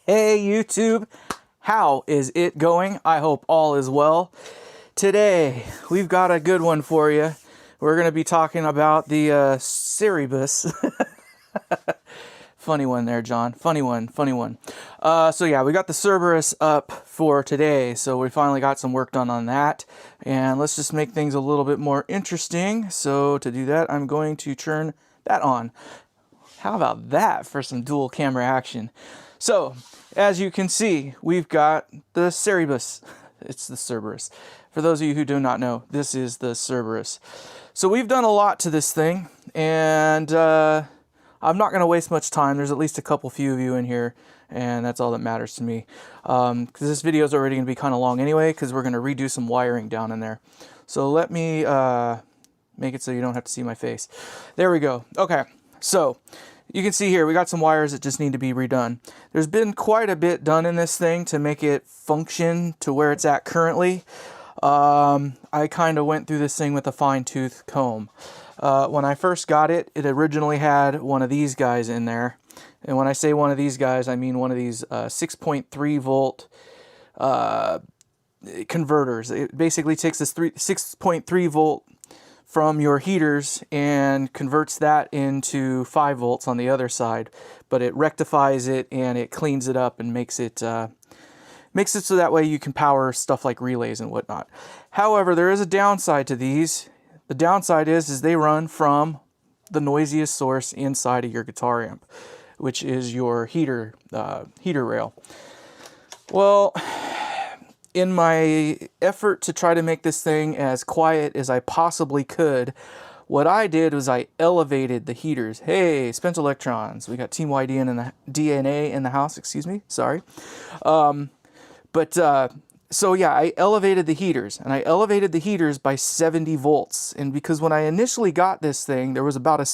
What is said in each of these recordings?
Hey YouTube, how is it going? I hope all is well. Today, we've got a good one for you. We're going to be talking about the Cerberus. Funny one there, John. Funny one. So yeah, we got the Cerberus up for today. So we finally got some work done on that. And let's just make things a little bit more interesting. So to do that, I'm going to turn that on. How about that for some dual camera action? So, as you can see, we've got the Cerberus. It's the Cerberus. For those of you who do not know, this is the Cerberus. So we've done a lot to this thing, and I'm not going to waste much time. There's at least a few of you in here, and that's all that matters to me. Because this video is already going to be kind of long anyway, because we're going to redo some wiring down in there. So let me make it so you don't have to see my face. There we go. Okay, so you can see here, we got some wires that just need to be redone. There's been quite a bit done in this thing to make it function to where it's at currently. I kind of went through this thing with a fine-tooth comb. When I first got it, it originally had one of these guys in there. And when I say one of these guys, I mean one of these 6.3 volt converters. It basically takes this 6.3 volt from your heaters and converts that into 5 volts on the other side, but it rectifies it and it cleans it up and makes it so that way you can power stuff like relays and whatnot. However, there is a downside to these. The downside is they run from the noisiest source inside of your guitar amp, which is your heater rail. Well, in my effort to try to make this thing as quiet as I possibly could, what I did was I elevated the heaters. Hey, spent electrons. We got Team YDN in the DNA in the house. Excuse me. Sorry. So yeah, I elevated the heaters, and I elevated the heaters by 70 volts. And because when I initially got this thing, there was about I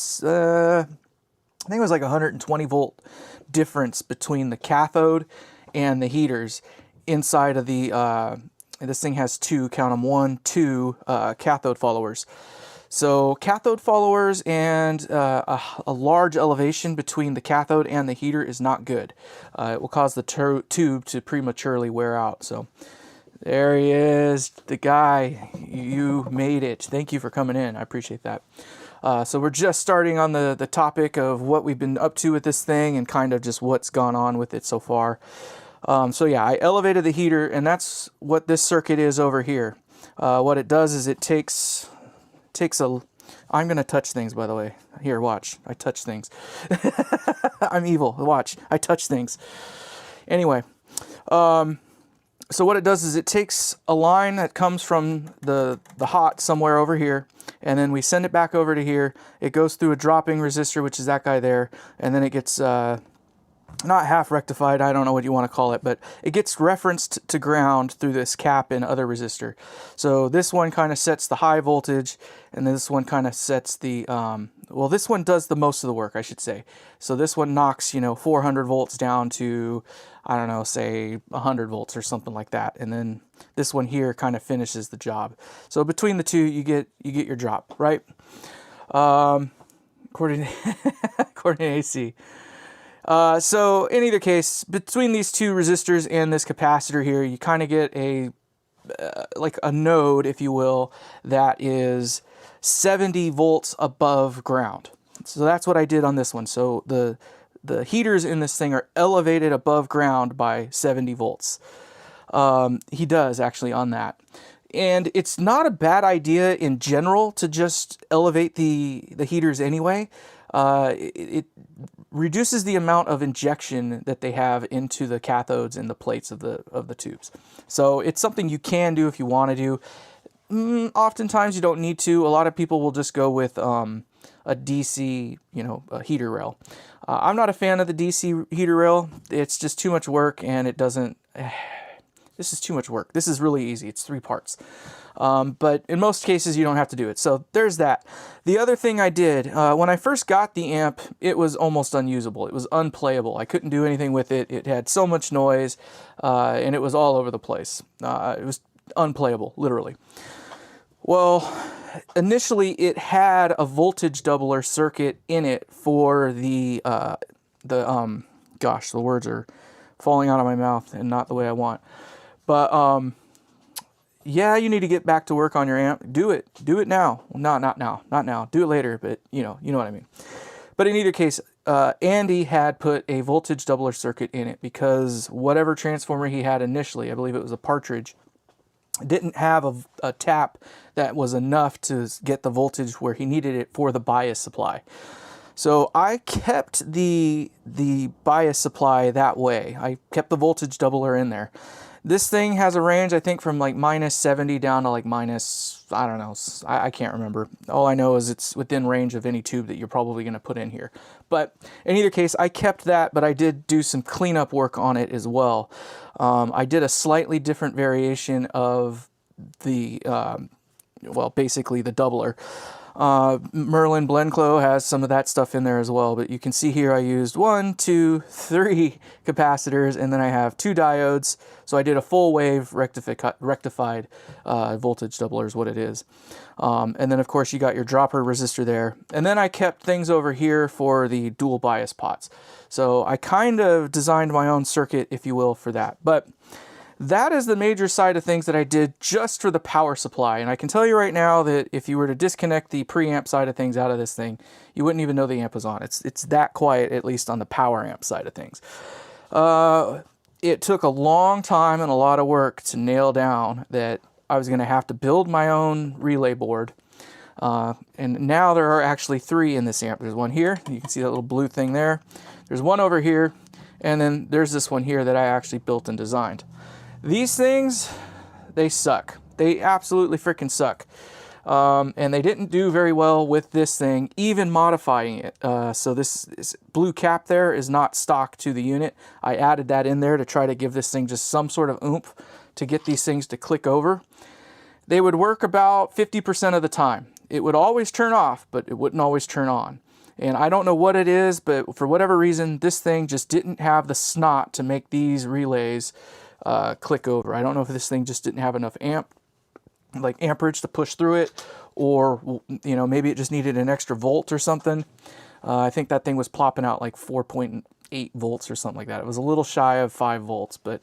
think it was like 120 volt difference between the cathode and the heaters inside of the, this thing has two cathode followers. So cathode followers and a large elevation between the cathode and the heater is not good. It will cause the tube to prematurely wear out. So there he is, the guy. You made it. Thank you for coming in. I appreciate that. So we're just starting on the topic of what we've been up to with this thing and kind of just what's gone on with it so far. So yeah, I elevated the heater, and that's what this circuit is over here. What it does is it takes a... I'm going to touch things, by the way. Here, watch. I touch things. I'm evil. Watch. I touch things. Anyway, so what it does is it takes a line that comes from the hot somewhere over here, and then we send it back over to here. It goes through a dropping resistor, which is that guy there, and then it gets... not half rectified, I don't know what you want to call it, but it gets referenced to ground through this cap and other resistor. So this one kind of sets the high voltage, and this one kind of sets the, well, this one does the most of the work, I should say. So this one knocks, 400 volts down to, I don't know, say 100 volts or something like that. And then this one here kind of finishes the job. So between the two, you get your drop, right? According to AC. So in either case, between these two resistors and this capacitor here, you kind of get a like a node, if you will, that is 70 volts above ground. So that's what I did on this one. So the heaters in this thing are elevated above ground by 70 volts. He does actually on that. And it's not a bad idea in general to just elevate the heaters anyway. It reduces the amount of injection that they have into the cathodes and the plates of the tubes. So it's something you can do if you want to do. Oftentimes you don't need to. A lot of people will just go with a DC, a heater rail. I'm not a fan of the DC heater rail. It's just too much work, and it doesn't... This is too much work. This is really easy. It's 3 parts. But in most cases, you don't have to do it. So there's that. The other thing I did, when I first got the amp, it was almost unusable. It was unplayable. I couldn't do anything with it. It had so much noise, and it was all over the place. It was unplayable, literally. Well, initially, it had a voltage doubler circuit in it for the gosh, the words are falling out of my mouth and not the way I want. But yeah, you need to get back to work on your amp. Do it now. Well, not now. Do it later, but you know what I mean. But in either case, Andy had put a voltage doubler circuit in it because whatever transformer he had initially, I believe it was a Partridge, didn't have a tap that was enough to get the voltage where he needed it for the bias supply. So I kept the bias supply that way. I kept the voltage doubler in there. This thing has a range, I think, from like -70 down to like minus, I don't know, I can't remember. All I know is it's within range of any tube that you're probably going to put in here. But in either case, I kept that, but I did do some cleanup work on it as well. I did a slightly different variation of the, well, basically the doubler. Merlin Blendclo has some of that stuff in there as well, but you can see here I used 1, 2, 3 capacitors, and then I have 2 diodes. So I did a full wave rectified voltage doubler is what it is. And then of course you got your dropper resistor there. And then I kept things over here for the dual bias pots. So I kind of designed my own circuit, if you will, for that. But that is the major side of things that I did just for the power supply. And I can tell you right now that if you were to disconnect the preamp side of things out of this thing, you wouldn't even know the amp was on. It's that quiet, at least on the power amp side of things. It took a long time and a lot of work to nail down that I was going to have to build my own relay board. And now there are actually 3 in this amp. There's one here. You can see that little blue thing there. There's one over here. And then there's this one here that I actually built and designed. These things, they suck. They absolutely freaking suck. And they didn't do very well with this thing, even modifying it. So this blue cap there is not stock to the unit. I added that in there to try to give this thing just some sort of oomph to get these things to click over. They would work about 50% of the time. It would always turn off, but it wouldn't always turn on. And I don't know what it is, but for whatever reason, this thing just didn't have the snot to make these relays click over. I don't know if this thing just didn't have enough amperage to push through it, or you know, maybe it just needed an extra volt or something. I think that thing was plopping out like 4.8 volts or something like that. It was a little shy of 5 volts, but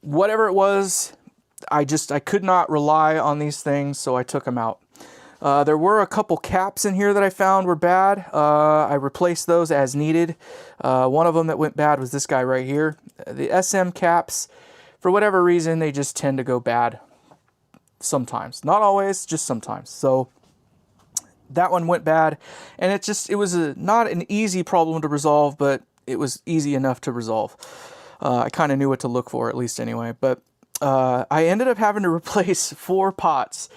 whatever it was, I could not rely on these things, so I took them out. There were a couple caps in here that I found were bad. I replaced those as needed. One of them that went bad was this guy right here. The SM caps, for whatever reason, they just tend to go bad sometimes. Not always, just sometimes. So that one went bad, and it was not an easy problem to resolve, but it was easy enough to resolve. I kind of knew what to look for, at least anyway. But I ended up having to replace 4 pots.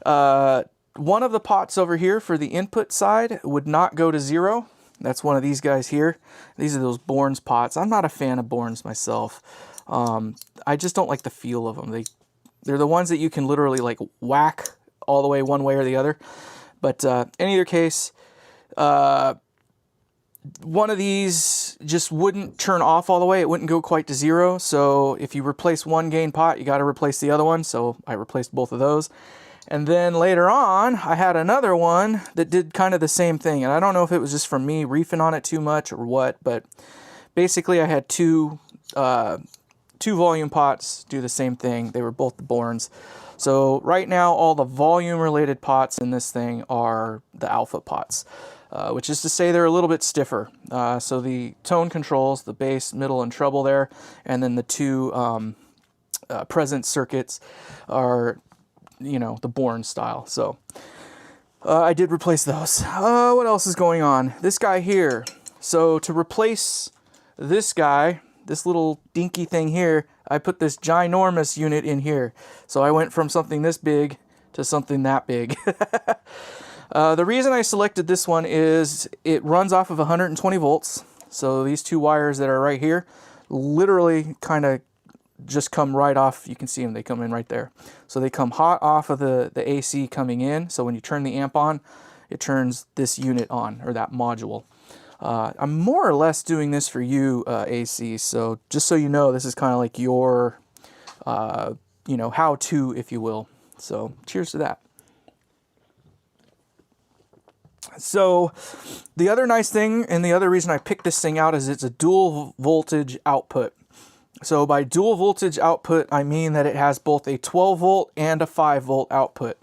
One of the pots over here for the input side would not go to 0. That's one of these guys here. These are those Bourne's pots. I'm not a fan of Bourne's myself. I just don't like the feel of them. They're the ones that you can literally like whack all the way one way or the other. But in either case, one of these just wouldn't turn off all the way. It wouldn't go quite to 0. So if you replace one gain pot, you got to replace the other one. So I replaced both of those. And then later on, I had another one that did kind of the same thing. And I don't know if it was just from me reefing on it too much or what, but basically I had two volume pots do the same thing. They were both the Bourne's. So right now, all the volume related pots in this thing are the alpha pots, which is to say they're a little bit stiffer. So the tone controls, the bass, middle, and treble there, and then the 2 present circuits are, you know, the Bourne style. So I did replace those. What else is going on? This guy here. So to replace this guy, this little dinky thing here, I put this ginormous unit in here. So I went from something this big to something that big. The reason I selected this one is it runs off of 120 volts. So these 2 wires that are right here literally kind of just come right off. You can see them, they come in right there. So they come hot off of the AC coming in. So when you turn the amp on, it turns this unit on, or that module. I'm more or less doing this for you, AC. So just so you know, this is kind of like your, you know, how-to, if you will. So cheers to that. So the other nice thing, and the other reason I picked this thing out, is it's a dual voltage output. So by dual voltage output, I mean that it has both a 12 volt and a 5 volt output.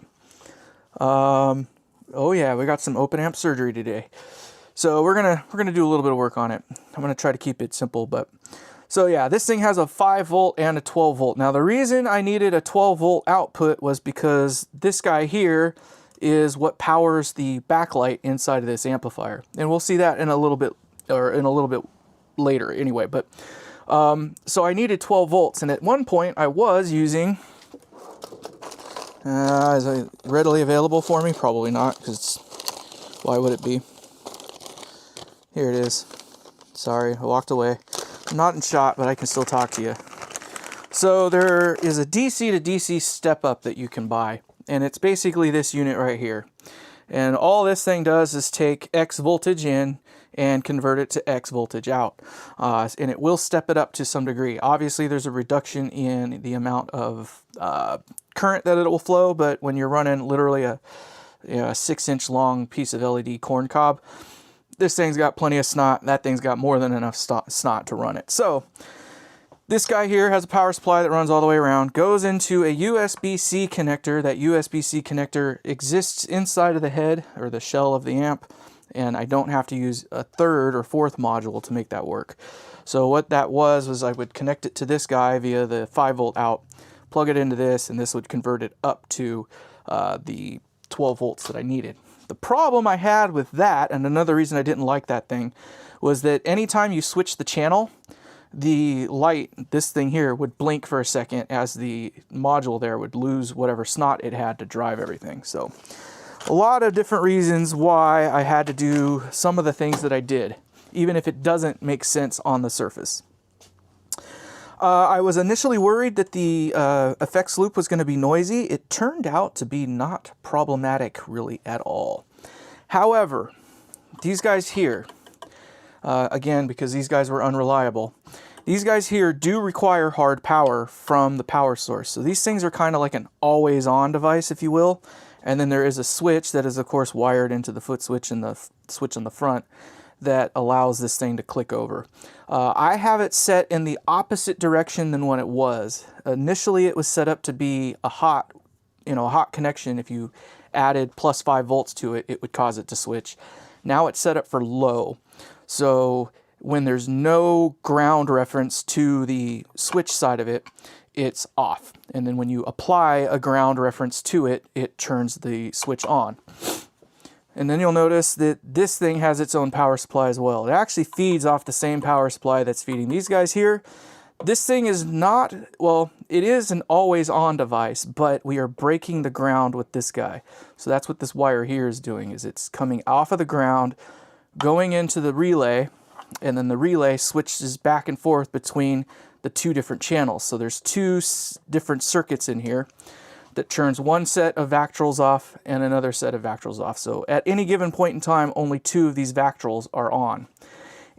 Oh yeah, we got some open amp surgery today. So we're gonna do a little bit of work on it. I'm gonna try to keep it simple, but so yeah, this thing has a 5 volt and a 12 volt. Now the reason I needed a 12 volt output was because this guy here is what powers the backlight inside of this amplifier, and we'll see that in a little bit later anyway. But so I needed 12 volts, and at one point I was using, is it readily available for me? Probably not, because why would it be? Here it is. Sorry, I walked away. I'm not in shot, but I can still talk to you. So there is a DC to DC step up that you can buy, and it's basically this unit right here. And all this thing does is take X voltage in and convert it to X voltage out. And it will step it up to some degree. Obviously, there's a reduction in the amount of current that it will flow, but when you're running literally a 6-inch long piece of LED corn cob, this thing's got plenty of snot. That thing's got more than enough snot to run it. So this guy here has a power supply that runs all the way around, goes into a USB-C connector. That USB-C connector exists inside of the head or the shell of the amp, and I don't have to use a third or fourth module to make that work. So what that was I would connect it to this guy via the 5 volt out, plug it into this, and this would convert it up to the 12 volts that I needed. The problem I had with that, and another reason I didn't like that thing, was that anytime you switch the channel, the light, this thing here, would blink for a second as the module there would lose whatever snot it had to drive everything. So a lot of different reasons why I had to do some of the things that I did, even if it doesn't make sense on the surface. I was initially worried that the effects loop was going to be noisy. It turned out to be not problematic really at all. However, these guys here, again, because these guys were unreliable, these guys here do require hard power from the power source. So these things are kind of like an always-on device, if you will. And then there is a switch that is, of course, wired into the foot switch and the switch on the front that allows this thing to click over. I have it set in the opposite direction than what it was. Initially, it was set up to be a hot connection. If you added plus 5 volts to it, it would cause it to switch. Now it's set up for low. So when there's no ground reference to the switch side of it, it's off. And then when you apply a ground reference to it, it turns the switch on. And then you'll notice that this thing has its own power supply as well. It actually feeds off the same power supply that's feeding these guys here. This thing is not, well, it is an always-on device, but we are breaking the ground with this guy. So that's what this wire here is doing, is it's coming off of the ground, going into the relay, and then the relay switches back and forth between the two different channels. So there's two different circuits in here that turns one set of Vactrols off and another set of Vactrols off. So at any given point in time, only 2 of these Vactrols are on.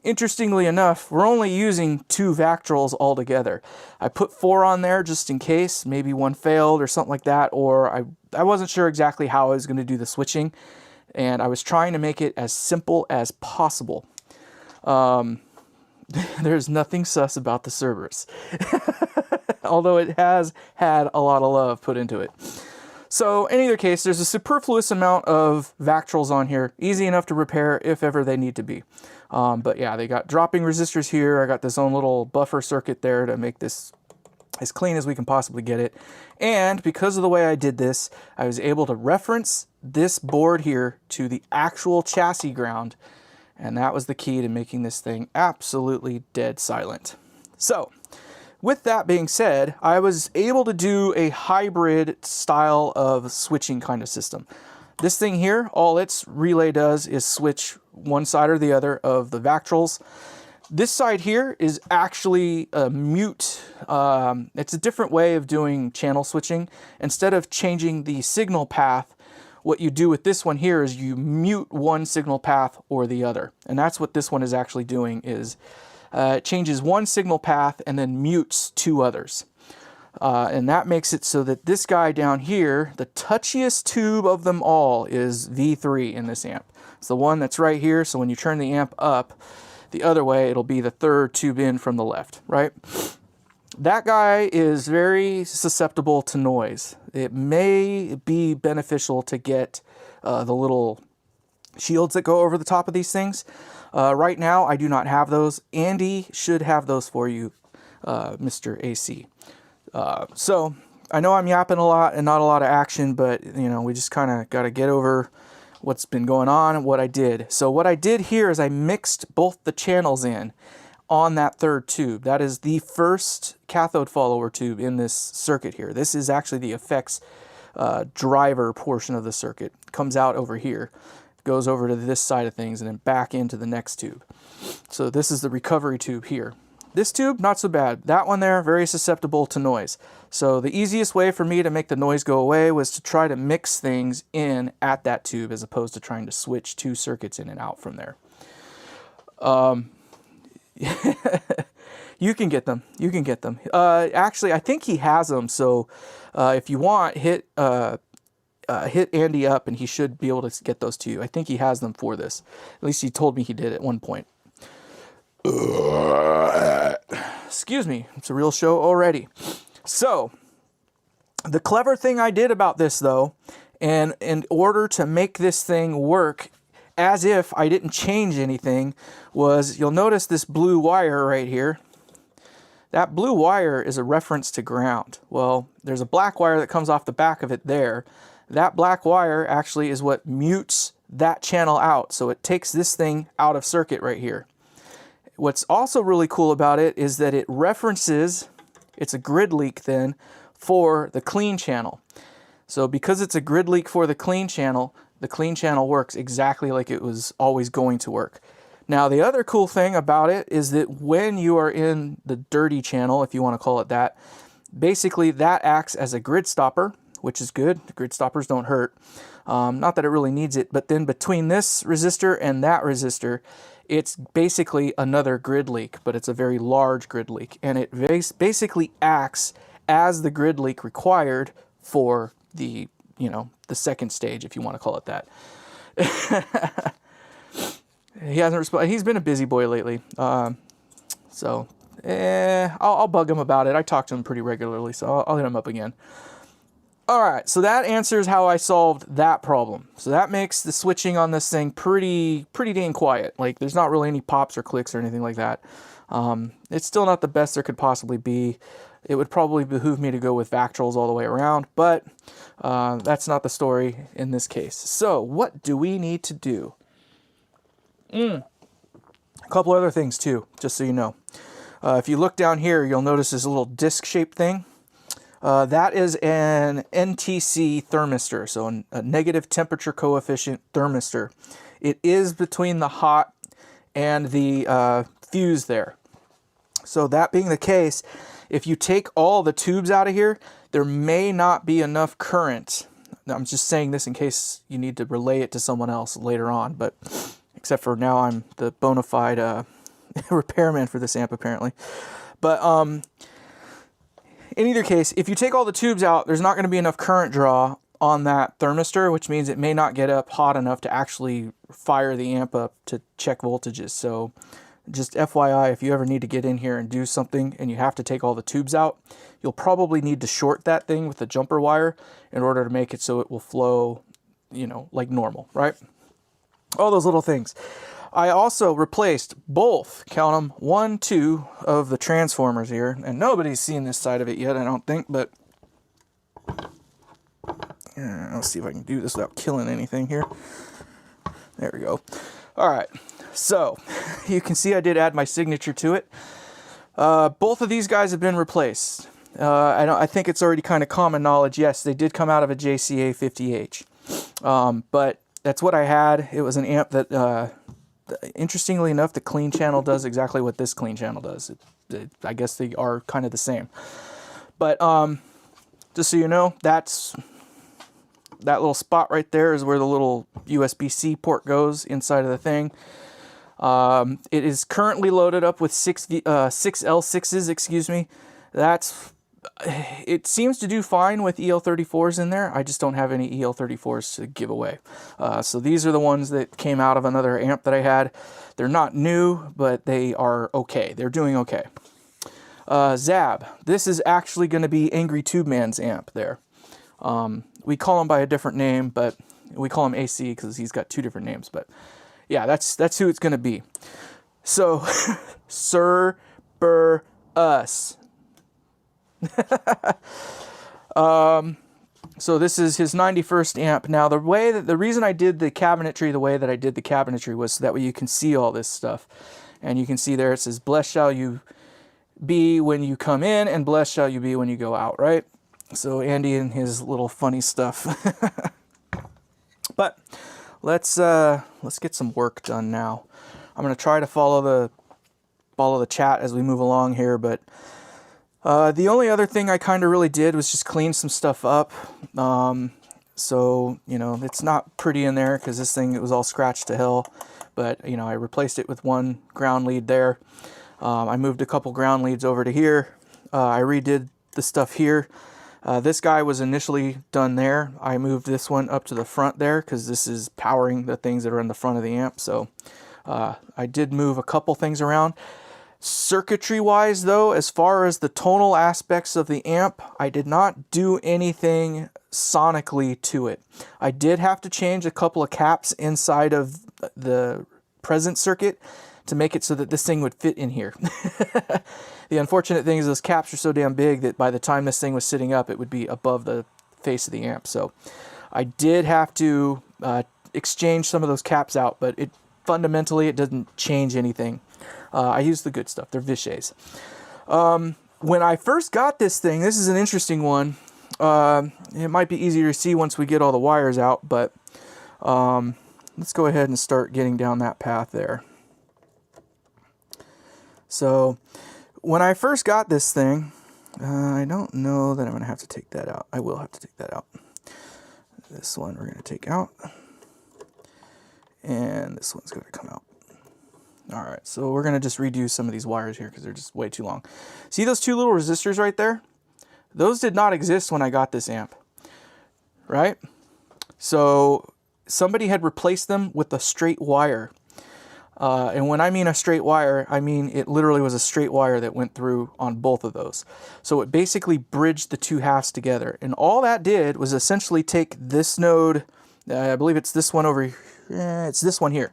Interestingly enough, we're only using 2 Vactrols altogether. I put 4 on there just in case, maybe one failed or something like that, or I wasn't sure exactly how I was going to do the switching, and I was trying to make it as simple as possible. There's nothing sus about the Cerberus. Although it has had a lot of love put into it. So in either case, there's a superfluous amount of Vactrols on here, easy enough to repair if ever they need to be. But yeah, they got dropping resistors here. I got this own little buffer circuit there to make this as clean as we can possibly get it. And because of the way I did this, I was able to reference this board here to the actual chassis ground. And that was the key to making this thing absolutely dead silent. So with that being said, I was able to do a hybrid style of switching kind of system. This thing here, all its relay does is switch one side or the other of the Vactrols. This side here is actually a mute. It's a different way of doing channel switching. Instead of changing the signal path, what you do with this one here is you mute one signal path or the other. And that's what this one is actually doing, is it changes one signal path and then mutes 2 others. And that makes it so that this guy down here, the touchiest tube of them all, is V3 in this amp. It's the one that's right here, so when you turn the amp up the other way, it'll be the third tube in from the left, right? That guy is very susceptible to noise. It may be beneficial to get the little shields that go over the top of these things. Right now, I do not have those. Andy should have those for you, Mr. AC. So I know I'm yapping a lot and not a lot of action, but you know, we just kind of got to get over what's been going on and what I did. So what I did here is I mixed both the channels in on that third tube. That is the first cathode follower tube in this circuit here. This is actually the effects driver portion of the circuit. It comes out over here, goes over to this side of things, and then back into the next tube. So this is the recovery tube here. This tube, not so bad. That one there, very susceptible to noise. So the easiest way for me to make the noise go away was to try to mix things in at that tube as opposed to trying to switch two circuits in and out from there. You can get them. You can get them. Actually, I think he has them. So if you want, hit Andy up and he should be able to get those to you. I think he has them for this. At least he told me he did at one point. Excuse me. It's a real show already. So the clever thing I did about this, though, and in order to make this thing work as if I didn't change anything, was you'll notice this blue wire right here. That blue wire is a reference to ground. Well, there's a black wire that comes off the back of it there. That black wire actually is what mutes that channel out. So it takes this thing out of circuit right here. What's also really cool about it is that it references, it's a grid leak then, for the clean channel. So because it's a grid leak for the clean channel works exactly like it was always going to work. Now, the other cool thing about it is that when you are in the dirty channel, if you want to call it that, basically that acts as a grid stopper, which is good. The grid stoppers don't hurt. Not that it really needs it, but then between this resistor and that resistor, it's basically another grid leak, but it's a very large grid leak. And it basically acts as the grid leak required for the, you know, the second stage, if you want to call it that. He hasn't responded. He's been a busy boy lately. I'll bug him about it. I talk to him pretty regularly, so I'll hit him up again. All right, so that answers how I solved that problem. So that makes the switching on this thing pretty dang quiet. Like, there's not really any pops or clicks or anything like that. It's still not the best there could possibly be. It would probably behoove me to go with Vactrols all the way around, but that's not the story in this case. So what do we need to do? A couple other things too, just so you know. If you look down here, you'll notice this little disc-shaped thing. That is an NTC thermistor, so a negative temperature coefficient thermistor. It is between the hot and the fuse there. So that being the case, if you take all the tubes out of here, there may not be enough current. I'm just saying this in case you need to relay it to someone else later on, but except for now I'm the bona fide repairman for this amp apparently. But in either case, if you take all the tubes out, there's not going to be enough current draw on that thermistor, which means it may not get up hot enough to actually fire the amp up to check voltages. So just FYI, if you ever need to get in here and do something and you have to take all the tubes out, you'll probably need to short that thing with a jumper wire in order to make it so it will flow, you know, like normal, right? All those little things. I also replaced both, count them, 1, 2 of the transformers here, and nobody's seen this side of it yet, I don't think, but let's see if I can do this without killing anything here. There we go. All right, so you can see I did add my signature to it. Both of these guys have been replaced. I think it's already kind of common knowledge. Yes, they did come out of a JCA 50H, but that's what I had. It was an amp that, interestingly enough, the clean channel does exactly what this clean channel does. I guess they are kind of the same. But just so you know, that little spot right there is where the little USB-C port goes inside of the thing. It is currently loaded up with 6 L6s, excuse me. That's it seems to do fine with EL34s in there. I just don't have any EL34s to give away. So these are the ones that came out of another amp that I had. They're not new, but they are okay. They're doing okay. Zab. This is actually going to be Angry Tube Man's amp there. We call him by a different name, but we call him AC because he's got two different names. But yeah, that's who it's going to be. So, Cerberus. So this is his 91st amp. Now the reason I did the cabinetry the way that I did the cabinetry was so that way you can see all this stuff. And you can see there it says, blessed shall you be when you come in, and blessed shall you be when you go out, right? So Andy and his little funny stuff. But let's get some work done now. I'm gonna try to follow the chat as we move along here, but the only other thing I kind of really did was just clean some stuff up. So, you know, it's not pretty in there because this thing, it was all scratched to hell. But, you know, I replaced it with one ground lead there. I moved a couple ground leads over to here. I redid the stuff here. This guy was initially done there. I moved this one up to the front there because this is powering the things that are in the front of the amp. So I did move a couple things around. Circuitry wise though, as far as the tonal aspects of the amp, I did not do anything sonically to it. I did have to change a couple of caps inside of the present circuit to make it so that this thing would fit in here. The unfortunate thing is those caps are so damn big that by the time this thing was sitting up, it would be above the face of the amp. So I did have to exchange some of those caps out, but fundamentally it doesn't change anything. I use the good stuff. They're Vichys. When I first got this thing, this is an interesting one. It might be easier to see once we get all the wires out, but let's go ahead and start getting down that path there. So when I first got this thing, I don't know that I'm going to have to take that out. I will have to take that out. This one we're going to take out. And this one's going to come out. All right, so we're going to just redo some of these wires here because they're just way too long. See those two little resistors right there? Those did not exist when I got this amp, right? So somebody had replaced them with a straight wire. And when I mean a straight wire, I mean it literally was a straight wire that went through on both of those. So it basically bridged the two halves together. And all that did was essentially take this node, I believe it's this one over here, it's this one here.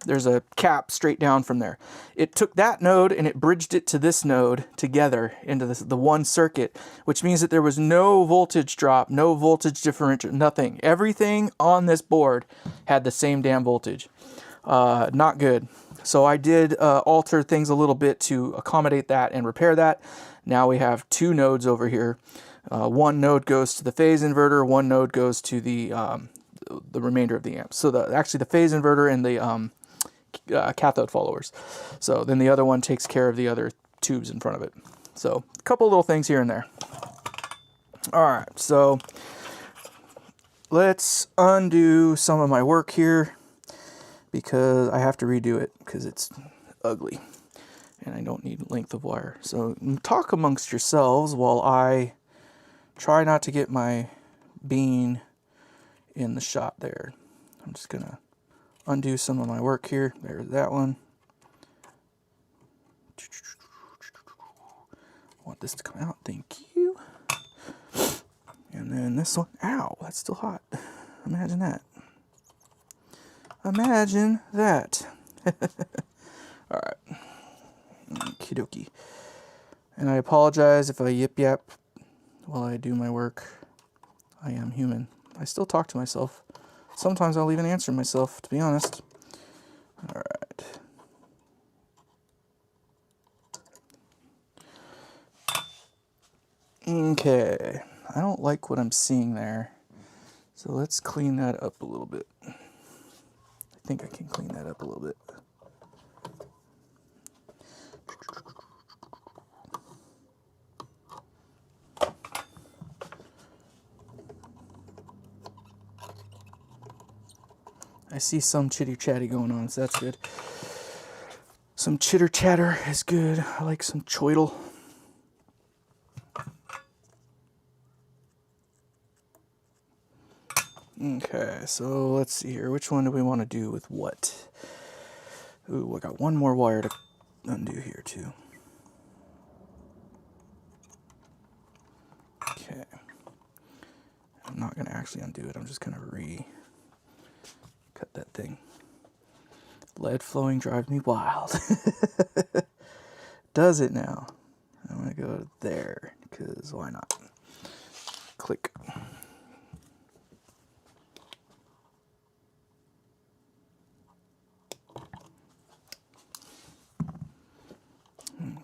There's a cap straight down from there. It took that node and it bridged it to this node together into the one circuit, which means that there was no voltage drop, no voltage differential, nothing. Everything on this board had the same damn voltage. Not good. So I did alter things a little bit to accommodate that and repair that. Now we have two nodes over here. One node goes to the phase inverter, one node goes to the remainder of the amp. So actually the phase inverter and the cathode followers. So then the other one takes care of the other tubes in front of it. So a couple little things here and there. All right, so let's undo some of my work here because I have to redo it because it's ugly and I don't need length of wire. So talk amongst yourselves while I try not to get my bean in the shot there. I'm just gonna undo some of my work here. There's that one. I want this to come out. Thank you. And then this one. Ow, that's still hot. Imagine that. Imagine that. All right. Okie dokie. And I apologize if I yip yap while I do my work. I am human. I still talk to myself. Sometimes I'll even answer myself, to be honest. All right. Okay. I don't like what I'm seeing there. So let's clean that up a little bit. I think I can clean that up a little bit. I see some chitty chatty going on, so that's good. Some chitter chatter is good. I like some choidle. Okay, so let's see here. Which one do we want to do with what? Ooh, I got one more wire to undo here too. Okay. I'm not going to actually undo it. I'm just going to cut that thing. Lead flowing drives me wild. Does it now? I'm going to go there, because why not? Click.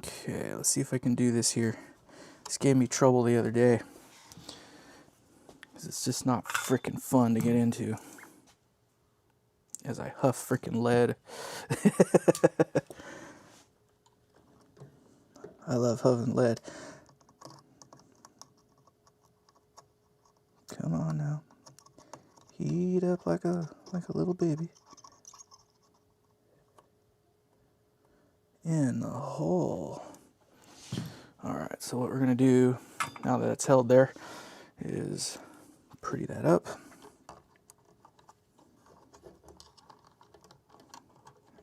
Okay, let's see if I can do this here. This gave me trouble the other day. It's just not freaking fun to get into. As I huff freaking lead. I love huffing lead. Come on now. Heat up like a little baby. In the hole. Alright, so what we're gonna do now that it's held there is pretty that up.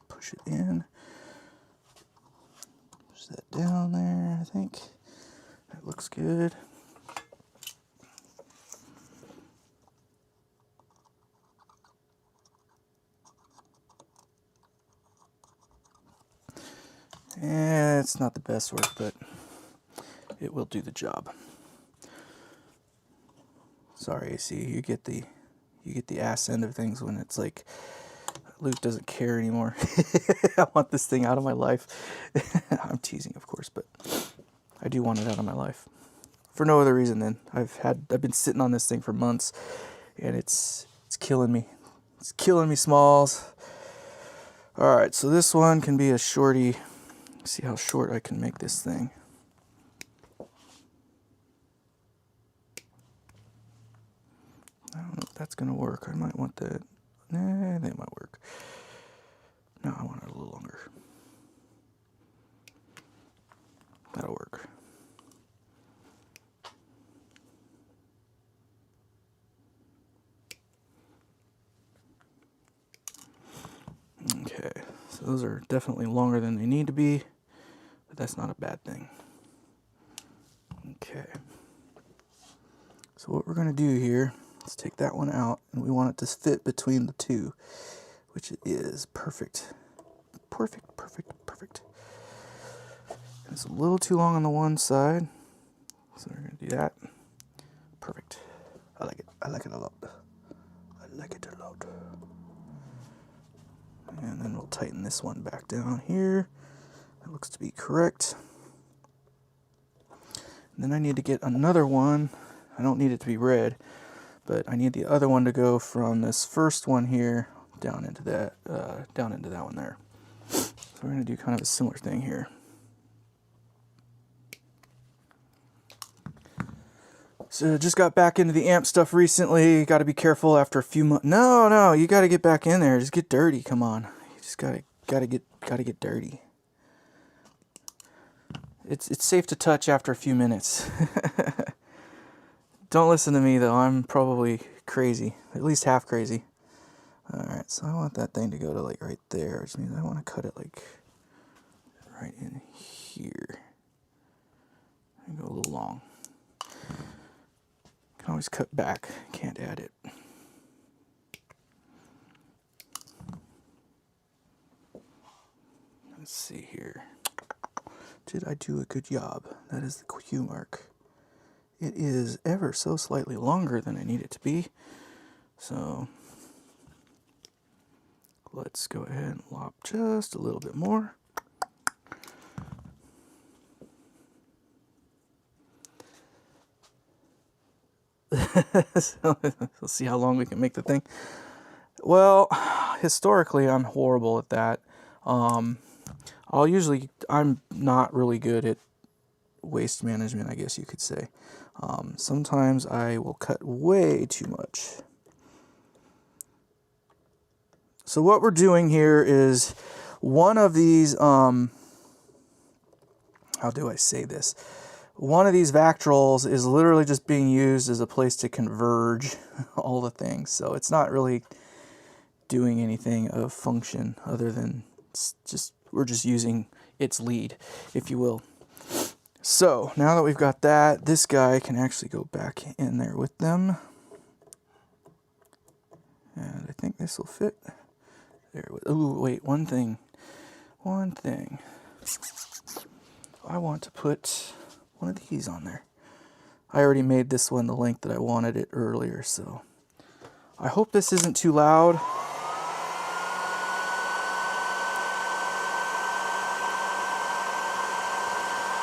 Push it in. Push that down there, I think. That looks good. Yeah, it's not the best work, but it will do the job. Sorry, AC, you get the ass end of things when it's like Luke doesn't care anymore. I want this thing out of my life. I'm teasing, of course, but I do want it out of my life for no other reason than I've been sitting on this thing for months, and it's killing me. It's killing me, Smalls. All right, so this one can be a shorty. See how short I can make this thing. I don't know if that's gonna work. I might want that. Nah, that might work. No, I want it a little longer. That'll work. Okay, so those are definitely longer than they need to be, but that's not a bad thing. Okay. So what we're gonna do here, let's take that one out, and we want it to fit between the two, which it is. Perfect. Perfect, perfect, perfect. It's a little too long on the one side, so we're going to do that. Perfect. I like it. I like it a lot. I like it a lot. And then we'll tighten this one back down here. That looks to be correct. And then I need to get another one. I don't need it to be red, but I need the other one to go from this first one here down into that one there. So we're going to do kind of a similar thing here. So just got back into the amp stuff recently. Got to be careful after a few months. No, you got to get back in there. Just get dirty. Come on, you just gotta get dirty. It's safe to touch after a few minutes. Don't listen to me though. I'm probably crazy, at least half crazy. All right, so I want that thing to go to like right there, which means I want to cut it like right in here. And go a little long. Can always cut back. Can't add it. Let's see here. Did I do a good job? That is the Q mark. It is ever so slightly longer than I need it to be. So let's go ahead and lop just a little bit more. So we'll see how long we can make the thing. Well, historically, I'm horrible at that. I'm not really good at waste management, I guess you could say. Sometimes I will cut way too much. So what we're doing here is one of these, how do I say this? one of these Vactrols is literally just being used as a place to converge all the things. So it's not really doing anything of function other than we're just using its lead, if you will. So now that we've got that, this guy can actually go back in there with them. And I think this will fit. There. Oh, wait, one thing. I want to put one of these on there. I already made this one the length that I wanted it earlier, so I hope this isn't too loud.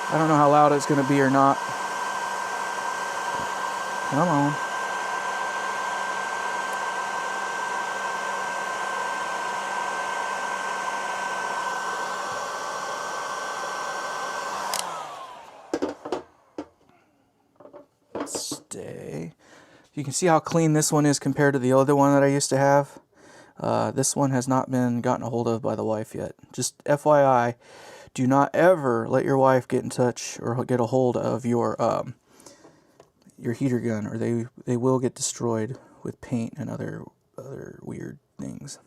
I don't know how loud it's going to be or not. Come on. Stay. You can see how clean this one is compared to the other one that I used to have. This one has not been gotten a hold of by the wife yet. Just FYI, do not ever let your wife get in touch or get a hold of your heater gun, or they will get destroyed with paint and other weird things.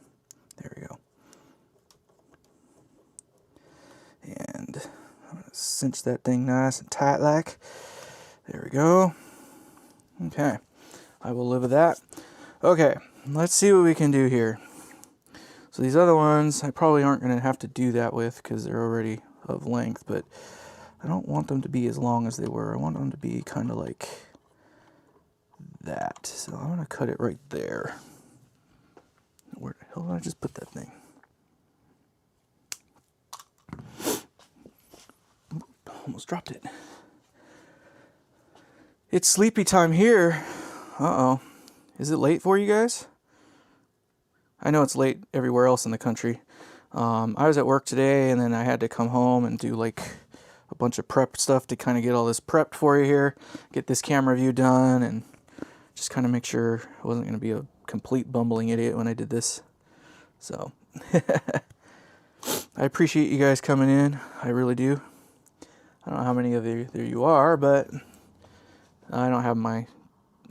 There we go. And I'm gonna cinch that thing nice and tight like. There we go. Okay, I will live with that. Okay, let's see what we can do here. So these other ones, I probably aren't going to have to do that with because they're already of length, but I don't want them to be as long as they were. I want them to be kind of like that. So I'm going to cut it right there. Where the hell did I just put that thing? Almost dropped it. It's sleepy time here. Uh-oh. Is it late for you guys? I know it's late everywhere else in the country. I was at work today, and then I had to come home and do like a bunch of prep stuff to kind of get all this prepped for you here, get this camera view done, and just kind of make sure I wasn't going to be a complete bumbling idiot when I did this. So, I appreciate you guys coming in. I really do. I don't know how many of you are, but I don't have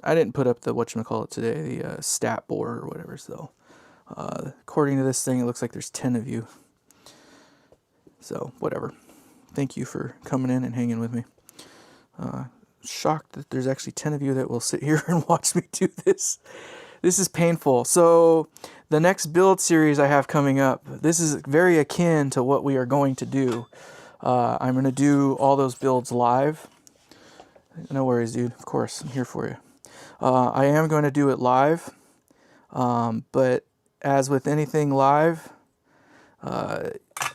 I didn't put up the whatchamacallit today, the stat board or whatever, so according to this thing, it looks like there's 10 of you. So, whatever. Thank you for coming in and hanging with me. Shocked that there's actually 10 of you that will sit here and watch me do this. This is painful. So, the next build series I have coming up, this is very akin to what we are going to do. I'm going to do all those builds live. No worries, dude. Of course, I'm here for you. I am going to do it live, but as with anything live,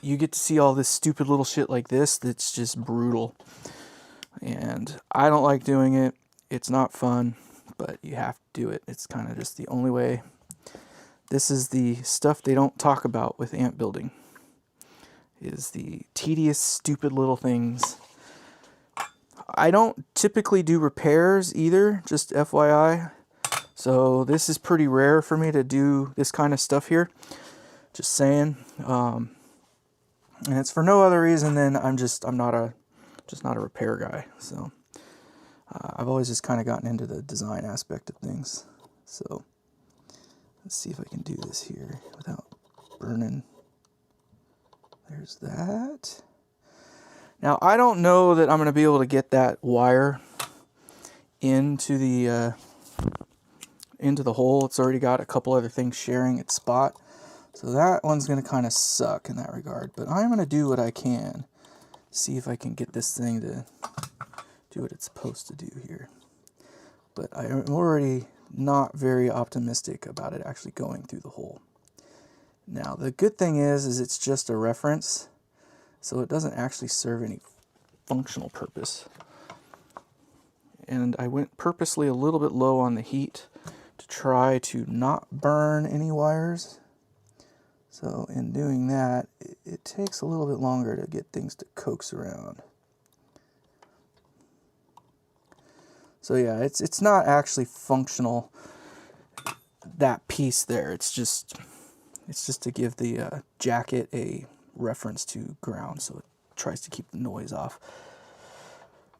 you get to see all this stupid little shit like this that's just brutal. And I don't like doing it. It's not fun, but you have to do it. It's kind of just the only way. This is the stuff they don't talk about with ant building, is the tedious, stupid little things. I don't typically do repairs either, just FYI. So this is pretty rare for me to do this kind of stuff here. Just saying. And it's for no other reason than I'm not a repair guy. So I've always just kind of gotten into the design aspect of things. So let's see if I can do this here without burning. There's that. Now, I don't know that I'm going to be able to get that wire into the hole. It's already got a couple other things sharing its spot. So that one's going to kind of suck in that regard. But I'm going to do what I can. See if I can get this thing to do what it's supposed to do here. But I'm already not very optimistic about it actually going through the hole. Now, the good thing is it's just a reference. So it doesn't actually serve any functional purpose. And I went purposely a little bit low on the heat to try to not burn any wires. So in doing that, it takes a little bit longer to get things to coax around. So yeah, it's not actually functional, that piece there. It's just to give the jacket a reference to ground, so it tries to keep the noise off.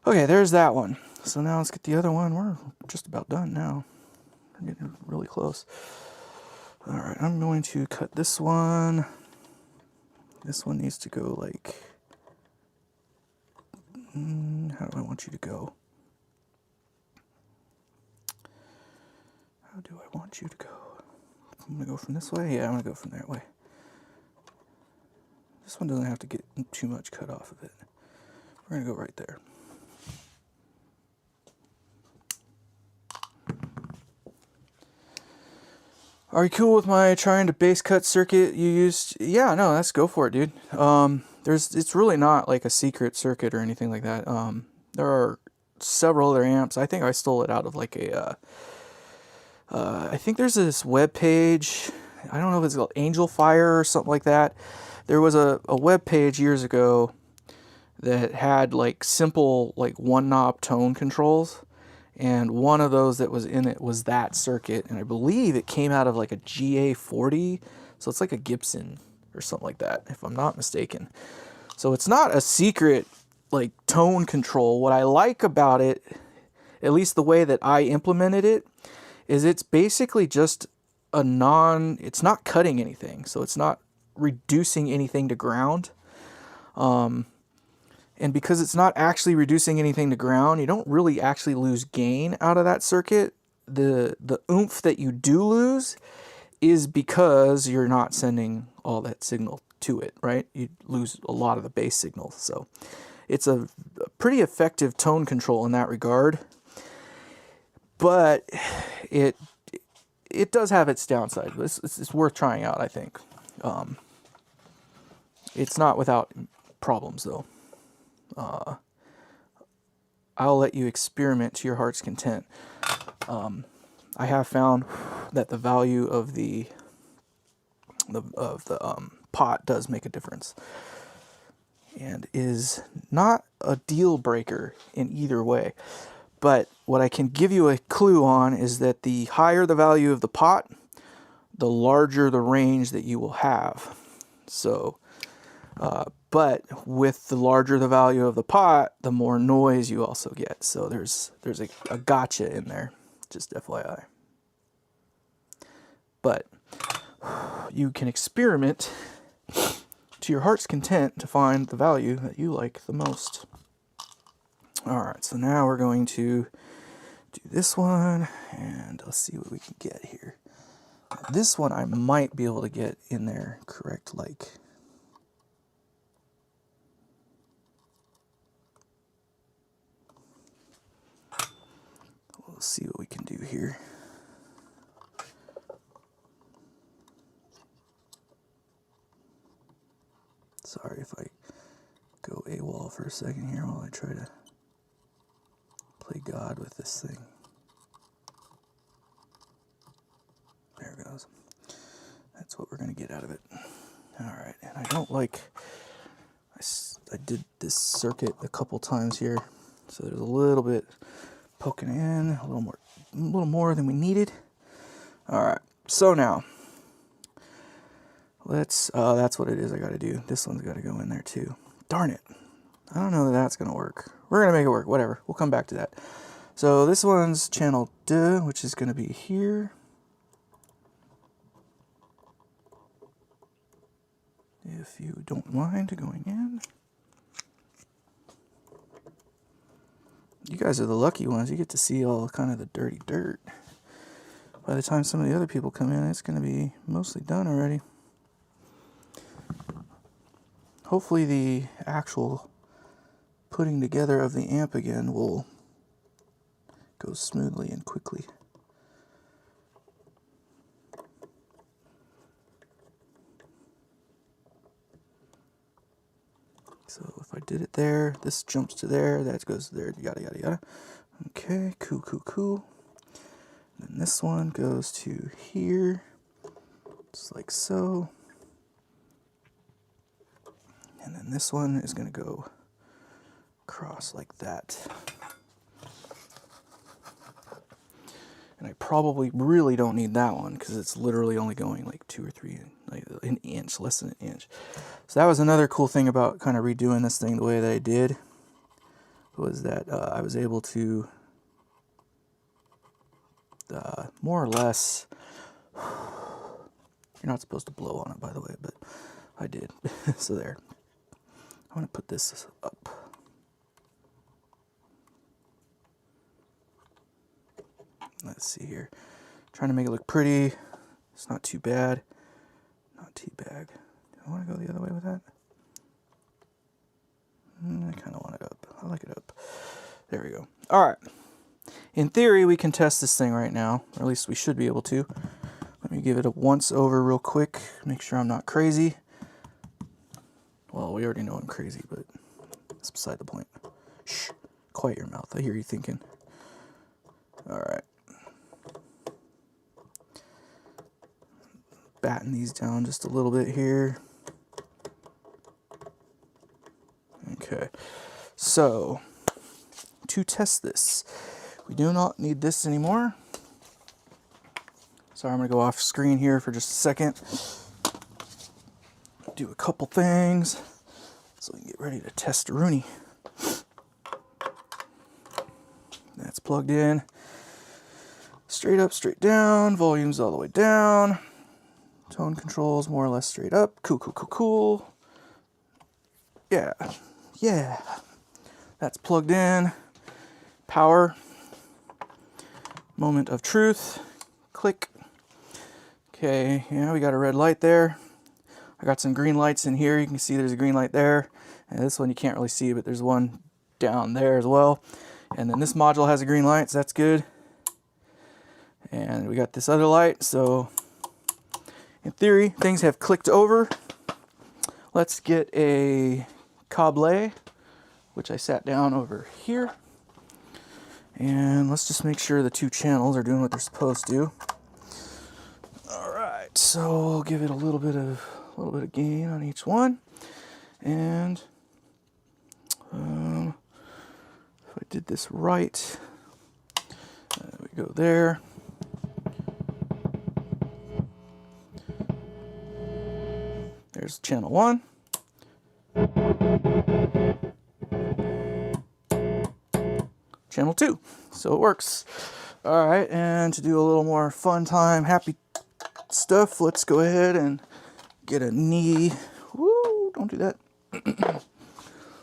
Okay, there's that one. So now let's get the other one. We're just about done now. We're getting really close. All right, I'm going to cut this one. This one needs to go like, how do I want you to go? How do I want you to go? I'm gonna go from this way? Yeah, I'm gonna go from that way. This one doesn't have to get too much cut off of it. We're gonna go right there. Are you cool with my trying to base cut circuit you used? Yeah, no, let's go for it, dude. It's really not like a secret circuit or anything like that. There are several other amps. I think I stole it out of like a, I think there's this web page. I don't know if it's called Angel Fire or something like that. There was a web page years ago that had like simple like one knob tone controls. And one of those that was in it was that circuit. And I believe it came out of like a GA40. So it's like a Gibson or something like that, if I'm not mistaken. So it's not a secret like tone control. What I like about it, at least the way that I implemented it, is it's basically just it's not cutting anything. So it's not reducing anything to ground. And because it's not actually reducing anything to ground, you don't really actually lose gain out of that circuit. The oomph that you do lose is because you're not sending all that signal to it, right? You lose a lot of the bass signal. So it's a pretty effective tone control in that regard. But it does have its downside. It's worth trying out, I think. It's not without problems, though. I'll let you experiment to your heart's content. I have found that the value of the pot does make a difference, and is not a deal breaker in either way. But what I can give you a clue on is that the higher the value of the pot, the larger the range that you will have. So, but with the larger the value of the pot, the more noise you also get. So there's a gotcha in there, just FYI. But you can experiment to your heart's content to find the value that you like the most. Alright, so now we're going to do this one, and let's see what we can get here. This one I might be able to get in there correct, like... Let's see what we can do here. Sorry if I go AWOL for a second here while I try to play God with this thing. There it goes. That's what we're going to get out of it. Alright, and I don't like... I did this circuit a couple times here, so there's a little bit poking in, a little more than we needed. Alright, so now, let's, that's what it is I gotta do. This one's gotta go in there too. Darn it. I don't know that that's gonna work. We're gonna make it work, whatever. We'll come back to that. So this one's channel 2, which is gonna be here. If you don't mind going in. You guys are the lucky ones. You get to see all kind of the dirty dirt. By the time some of the other people come in, it's going to be mostly done already. Hopefully the actual putting together of the amp again will go smoothly and quickly. So if I did it there, this jumps to there, that goes to there, yada, yada, yada. Okay, cool, cool, cool. And then this one goes to here, just like so. And then this one is going to go across like that. And I probably really don't need that one because it's literally only going like 2 or 3, like an inch, less than an inch. So that was another cool thing about kind of redoing this thing the way that I did, was that I was able to more or less, you're not supposed to blow on it, by the way, but I did. So there. I'm going to put this up. Let's see here. Trying to make it look pretty. It's not too bad. Not too bad. Do I want to go the other way with that? I kind of want it up. I like it up. There we go. All right. In theory, we can test this thing right now, or at least we should be able to. Let me give it a once over real quick. Make sure I'm not crazy. Well, we already know I'm crazy, but that's beside the point. Shh. Quiet your mouth. I hear you thinking. All right. Batten these down just a little bit here. Okay. So, to test this, we do not need this anymore. Sorry, I'm going to go off screen here for just a second. Do a couple things so we can get ready to test Rooney. That's plugged in. Straight up, straight down. Volume's all the way down. Tone controls more or less straight up. Cool, cool, cool, cool. Yeah. Yeah. That's plugged in. Power. Moment of truth. Click. Okay, yeah, we got a red light there. I got some green lights in here. You can see there's a green light there. And this one you can't really see, but there's one down there as well. And then this module has a green light, so that's good. And we got this other light, so in theory, things have clicked over. Let's get a cable, which I sat down over here. And let's just make sure the two channels are doing what they're supposed to. All right, so we'll give it a little bit of gain on each one. And if I did this right, we go there. There's channel 1. Channel 2. So it works. All right, and to do a little more fun time, happy stuff, let's go ahead and get a knee. Woo, don't do that.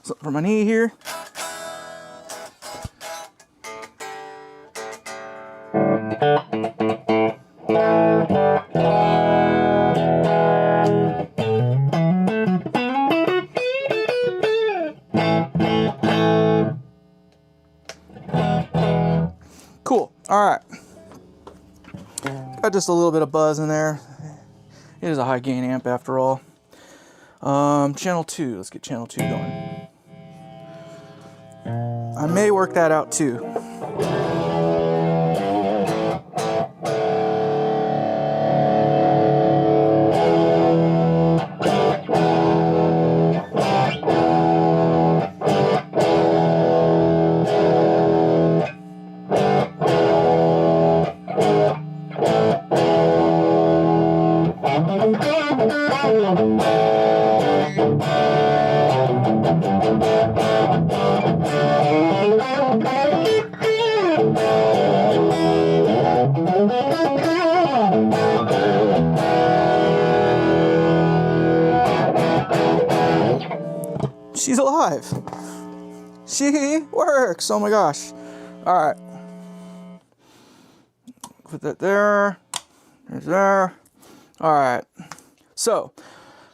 So for my knee here. Cool. All right. Got just a little bit of buzz in there. It is a high gain amp after all. Channel 2. Let's get channel 2 going. I may work that out too. She's alive. She works. Oh my gosh. All right. Put that there. There's there. All right. So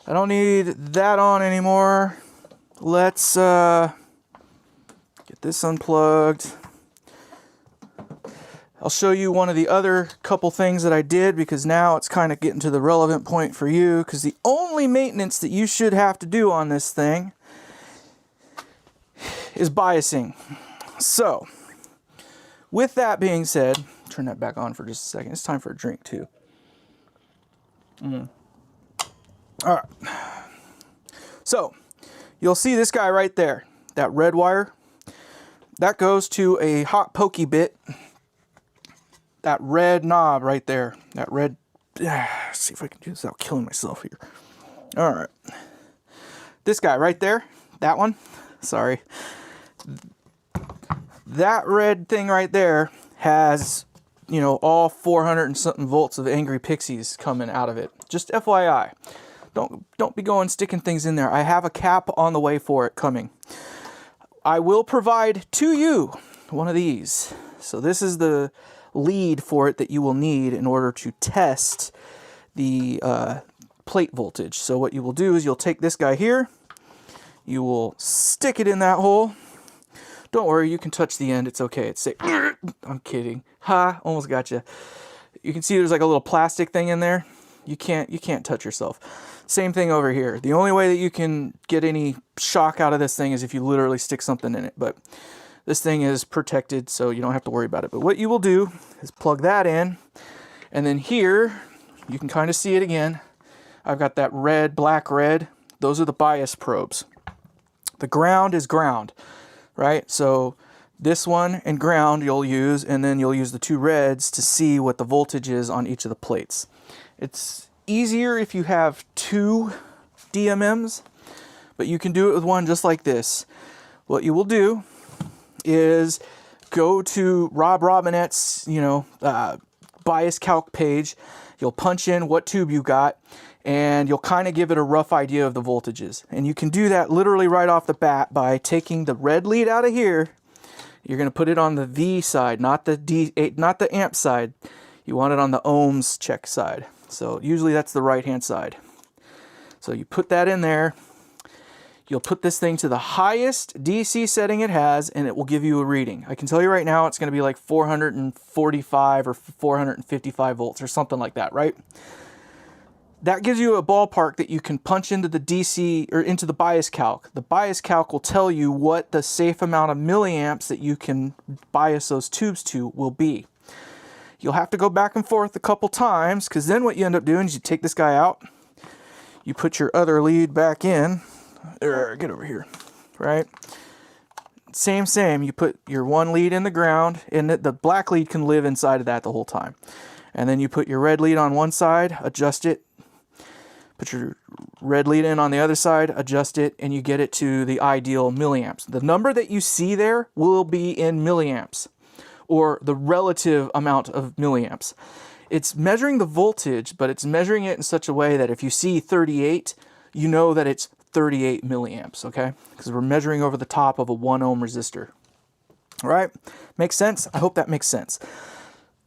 I don't need that on anymore. Let's get this unplugged. I'll show you one of the other couple things that I did, because now it's kind of getting to the relevant point for you, because the only maintenance that you should have to do on this thing is biasing. So with that being said, turn that back on for just a second. It's time for a drink too. All right. So you'll see this guy right there, that red wire, that goes to a hot pokey bit. That red knob right there, that red, let's see if I can do this without killing myself here. All right. This guy right there, that one, sorry. That red thing right there has, you know, all 400 and something volts of Angry Pixies coming out of it. Just FYI. Don't be going sticking things in there. I have a cap on the way for it coming. I will provide to you one of these. So this is the lead for it that you will need in order to test the plate voltage. So what you will do is you'll take this guy here, you will stick it in that hole. Don't worry, you can touch the end. It's okay. It's safe. I'm kidding. Ha! Almost got you. You can see there's like a little plastic thing in there. You can't touch yourself. Same thing over here. The only way that you can get any shock out of this thing is if you literally stick something in it. But this thing is protected, so you don't have to worry about it. But what you will do is plug that in, and then here you can kind of see it again. I've got that red, black, red. Those are the bias probes. The ground is ground. Right? So this one and ground you'll use, and then you'll use the two reds to see what the voltage is on each of the plates. It's easier if you have two DMMs, but you can do it with one just like this. What you will do is go to Rob Robinette's, bias calc page. You'll punch in what tube you got, and you'll kind of give it a rough idea of the voltages. And you can do that literally right off the bat by taking the red lead out of here. You're going to put it on the V side, not the amp side. You want it on the ohms check side. So usually that's the right-hand side. So you put that in there. You'll put this thing to the highest DC setting it has, and it will give you a reading. I can tell you right now it's going to be like 445 or 455 volts or something like that, right? That gives you a ballpark that you can punch into the DC or into the bias calc. The bias calc will tell you what the safe amount of milliamps that you can bias those tubes to will be. You'll have to go back and forth a couple times, because then what you end up doing is you take this guy out, you put your other lead back in, get over here, right? Same. You put your one lead in the ground, and the black lead can live inside of that the whole time. And then you put your red lead on one side, adjust it, put your red lead in on the other side, adjust it, and you get it to the ideal milliamps. The number that you see there will be in milliamps, or the relative amount of milliamps. It's measuring the voltage, but it's measuring it in such a way that if you see 38, you know that it's 38 milliamps, okay? Because we're measuring over the top of a 1 ohm resistor. All right? Makes sense? I hope that makes sense.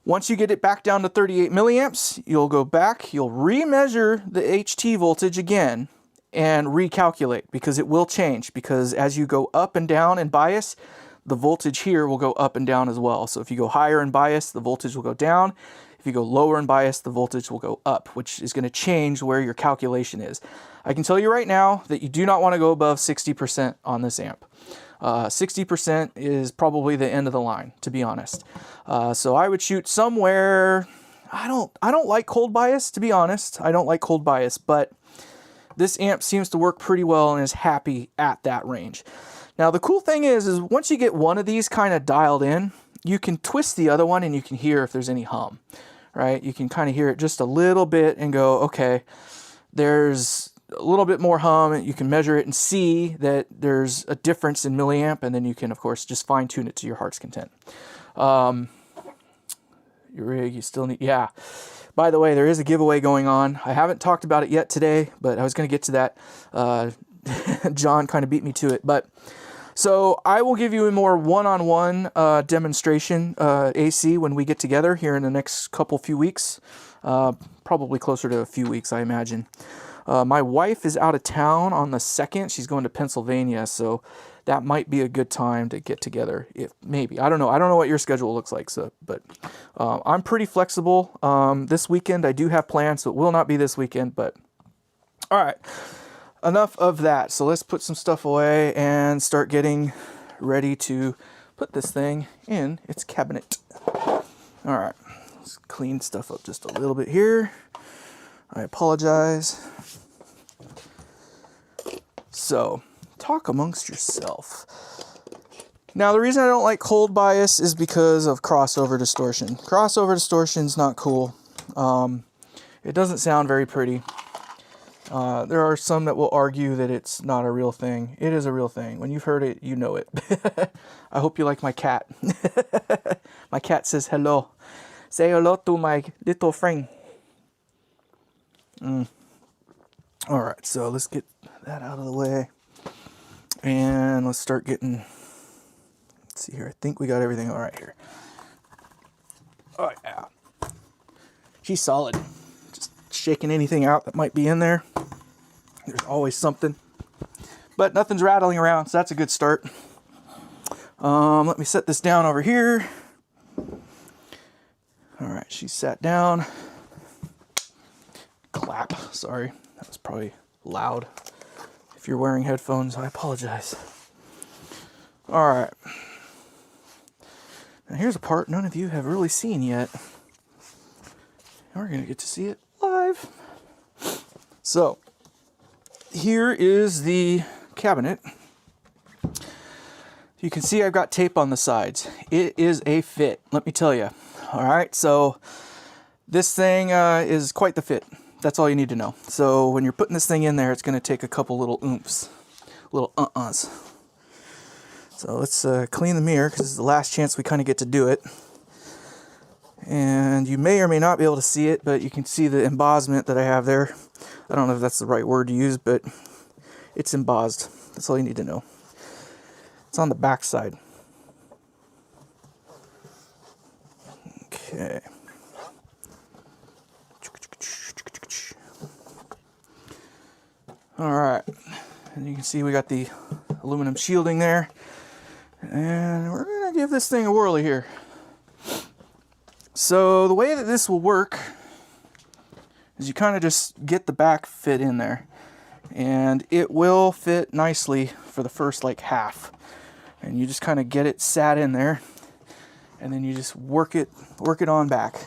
Once you get it back down to 38 milliamps, you'll go back, you'll remeasure the HT voltage again and recalculate, because it will change, because as you go up and down in bias, the voltage here will go up and down as well. So if you go higher in bias, the voltage will go down. If you go lower in bias, the voltage will go up, which is going to change where your calculation is. I can tell you right now that you do not want to go above 60% on this amp. 60% is probably the end of the line, to be honest. So I would shoot somewhere. I don't like cold bias, to be honest. I don't like cold bias, but this amp seems to work pretty well and is happy at that range. Now the cool thing is once you get one of these kind of dialed in, you can twist the other one and you can hear if there's any hum, right? You can kind of hear it just a little bit and go, okay, there's a little bit more hum, and you can measure it and see that there's a difference in milliamp, and then you can, of course, just fine tune it to your heart's content. Your rig, you still need, yeah. By the way, there is a giveaway going on. I haven't talked about it yet today, but I was going to get to that. John kind of beat me to it, but so I will give you a more one-on-one demonstration AC when we get together here in the next few weeks, probably closer to a few weeks, I imagine. My wife is out of town on the 2nd. She's going to Pennsylvania, so that might be a good time to get together. If maybe, I don't know. I don't know what your schedule looks like, so but I'm pretty flexible. This weekend I do have plans, so it will not be this weekend. But all right, enough of that. So let's put some stuff away and start getting ready to put this thing in its cabinet. All right, let's clean stuff up just a little bit here. I apologize. So, talk amongst yourself. Now, the reason I don't like cold bias is because of crossover distortion. Crossover distortion is not cool. It doesn't sound very pretty. There are some that will argue that it's not a real thing. It is a real thing. When you've heard it, you know it. I hope you like my cat. My cat says hello. Say hello to my little friend. Alright, so let's get that out of the way. And let's start getting... Let's see here. I think we got everything alright here. Oh, yeah. She's solid. Just shaking anything out that might be in there. There's always something. But nothing's rattling around, so that's a good start. Let me set this down over here. Alright, she's sat down. Clap. Sorry, that was probably loud. If you're wearing headphones, I apologize. Alright. Now here's a part none of you have really seen yet. We're going to get to see it live. So, here is the cabinet. You can see I've got tape on the sides. It is a fit, let me tell you. Alright, so this thing is quite the fit. That's all you need to know. So when you're putting this thing in there, it's going to take a couple little oomphs, little uh-uhs. So let's clean the mirror, because this is the last chance we kind of get to do it. And you may or may not be able to see it, but you can see the embossment that I have there. I don't know if that's the right word to use, but it's embossed. That's all you need to know. It's on the back side. Okay. Alright. And you can see we got the aluminum shielding there. And we're going to give this thing a whirly here. So the way that this will work is you kind of just get the back fit in there. And it will fit nicely for the first like half. And you just kind of get it sat in there. And then you just work it on back.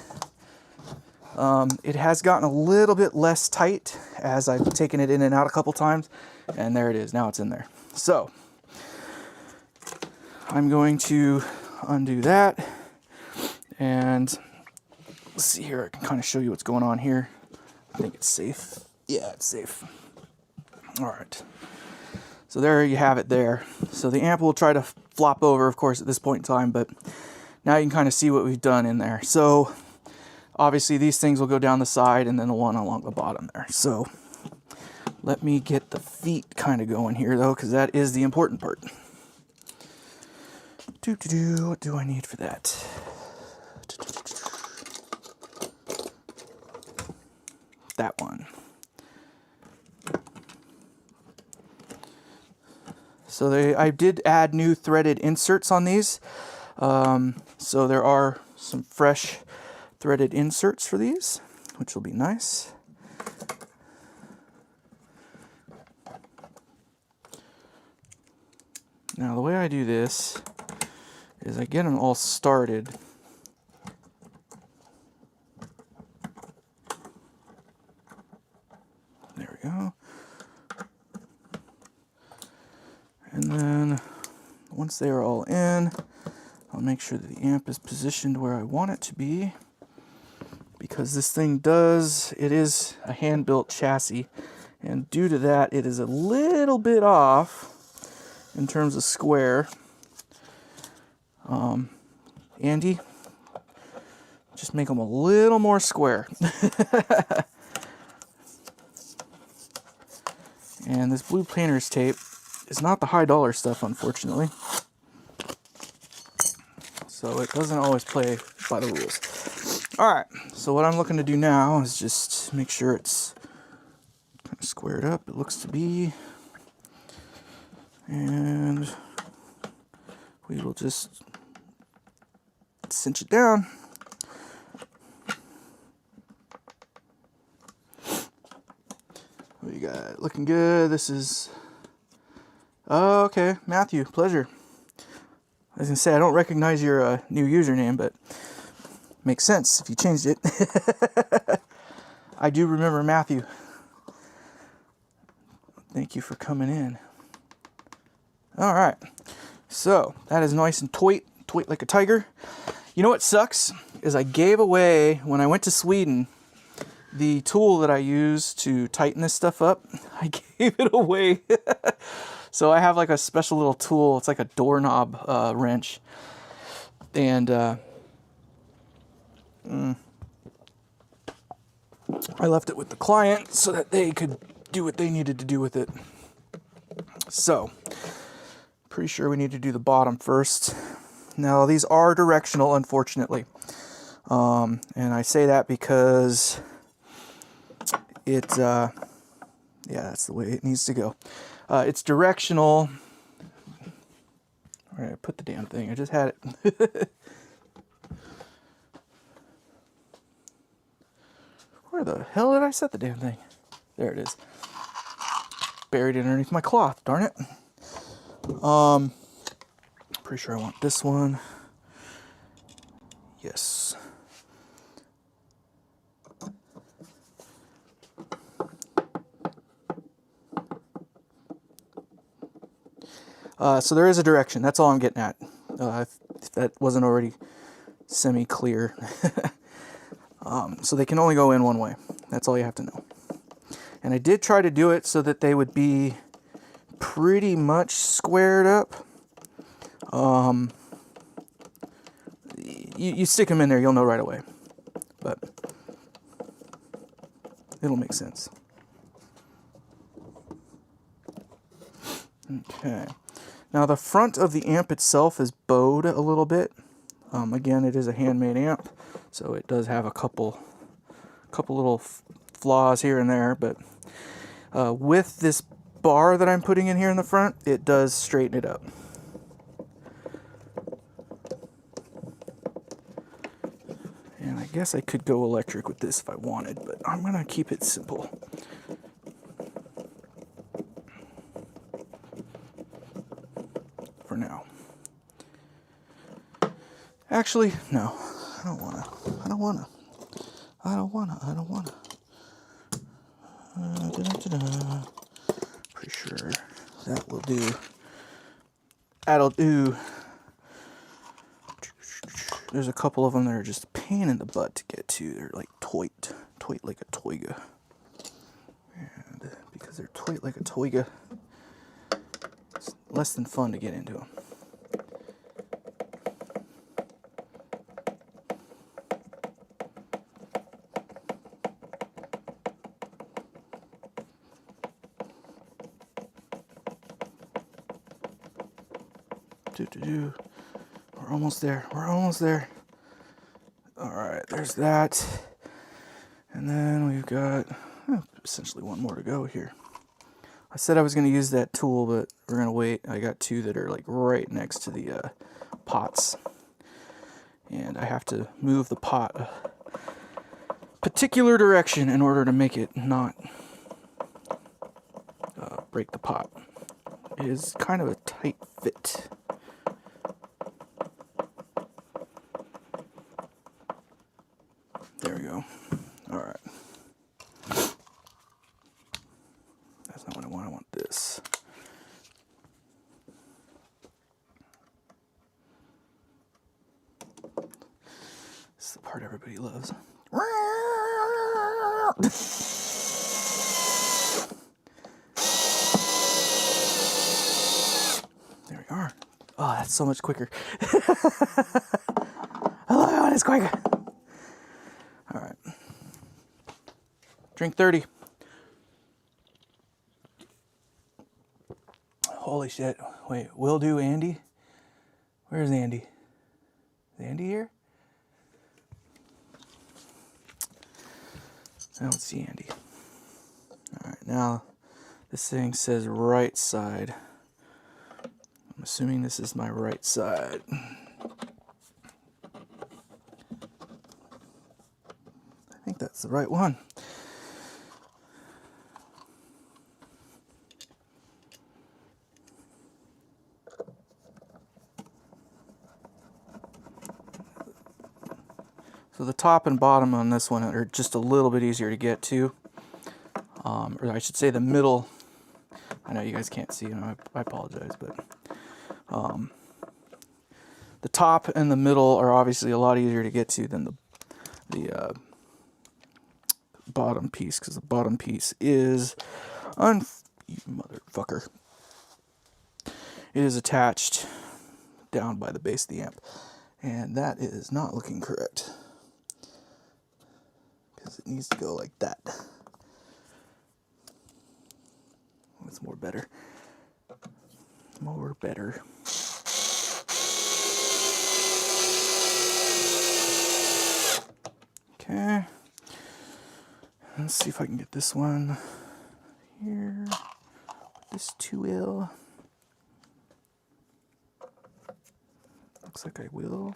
It has gotten a little bit less tight as I've taken it in and out a couple times. And there it is. Now it's in there. So I'm going to undo that. And let's see here. I can kind of show you what's going on here. I think it's safe. Yeah, it's safe. All right. So there you have it there. So the amp will try to flop over, of course, at this point in time, but now you can kind of see what we've done in there. So obviously these things will go down the side and then the one along the bottom there. So let me get the feet kind of going here though, because that is the important part. What do I need for that? That one. So I did add new threaded inserts on these. So there are some fresh threaded inserts for these, which will be nice. Now the way I do this is I get them all started. There we go. And then once they are all in, I'll make sure that the amp is positioned where I want it to be, because this thing it is a hand-built chassis, and due to that it is a little bit off in terms of square. Andy, just make them a little more square. And this blue painter's tape is not the high dollar stuff, unfortunately. So it doesn't always play by the rules. Alright, so what I'm looking to do now is just make sure it's kind of squared up. It looks to be. And we will just cinch it down. What you got? Looking good. This is... Oh, okay. Matthew, pleasure. I was going to say, I don't recognize your new username, but makes sense if you changed it. I do remember Matthew. Thank you for coming in. All right. So, that is nice and taut like a tiger. You know what sucks? Is I gave away, when I went to Sweden, The tool that I use to tighten this stuff up, I gave it away. So I have like a special little tool. It's like a doorknob wrench. And I left it with the client so that they could do what they needed to do with it. So, pretty sure we need to do the bottom first. Now, these are directional, unfortunately. And I say that because yeah, that's the way it needs to go. It's directional. All right, put the damn thing. I just had it. Where the hell did I set the damn thing? There it is. Buried underneath my cloth, darn it. Pretty sure I want this one. Yes. So there is a direction. That's all I'm getting at. If that wasn't already semi-clear. So they can only go in one way. That's all you have to know. And I did try to do it so that they would be pretty much squared up. You stick them in there, you'll know right away. But it'll make sense. Okay. Now the front of the amp itself is bowed a little bit. Again, it is a handmade amp, so it does have a couple little flaws here and there, but with this bar that I'm putting in here in the front, it does straighten it up. And I guess I could go electric with this if I wanted, but I'm going to keep it simple. For now. Actually, no. I don't want to. Pretty sure that will do. That'll do. There's a couple of them that are just a pain in the butt to get to. They're like toit like a toiga. And because they're toit like a toiga, it's less than fun to get into them. We're almost there. Alright, there's that. And then we've got essentially one more to go here. I said I was going to use that tool, but we're going to wait. I got two that are like right next to the pots. And I have to move the pot a particular direction in order to make it not break the pot. It is kind of a tight fit. There we go. Alright. That's not what I want. I want this. This is the part everybody loves. There we are. Oh, that's so much quicker. I love it when it's quicker. Alright. Drink 30. Holy shit. Wait, will do Andy? Where's Andy? Is Andy here? I don't see Andy. Alright, now this thing says right side. I'm assuming this is my right side. I think that's the right one. So the top and bottom on this one are just a little bit easier to get to. Or I should say the middle. I know you guys can't see, I apologize, but the top and the middle are obviously a lot easier to get to than the bottom piece, because the bottom piece is you motherfucker. It is attached down by the base of the amp, and that is not looking correct, because it needs to go like that. That's more better. More better. Okay. Let's see if I can get this one here. This 2L. Looks like I will.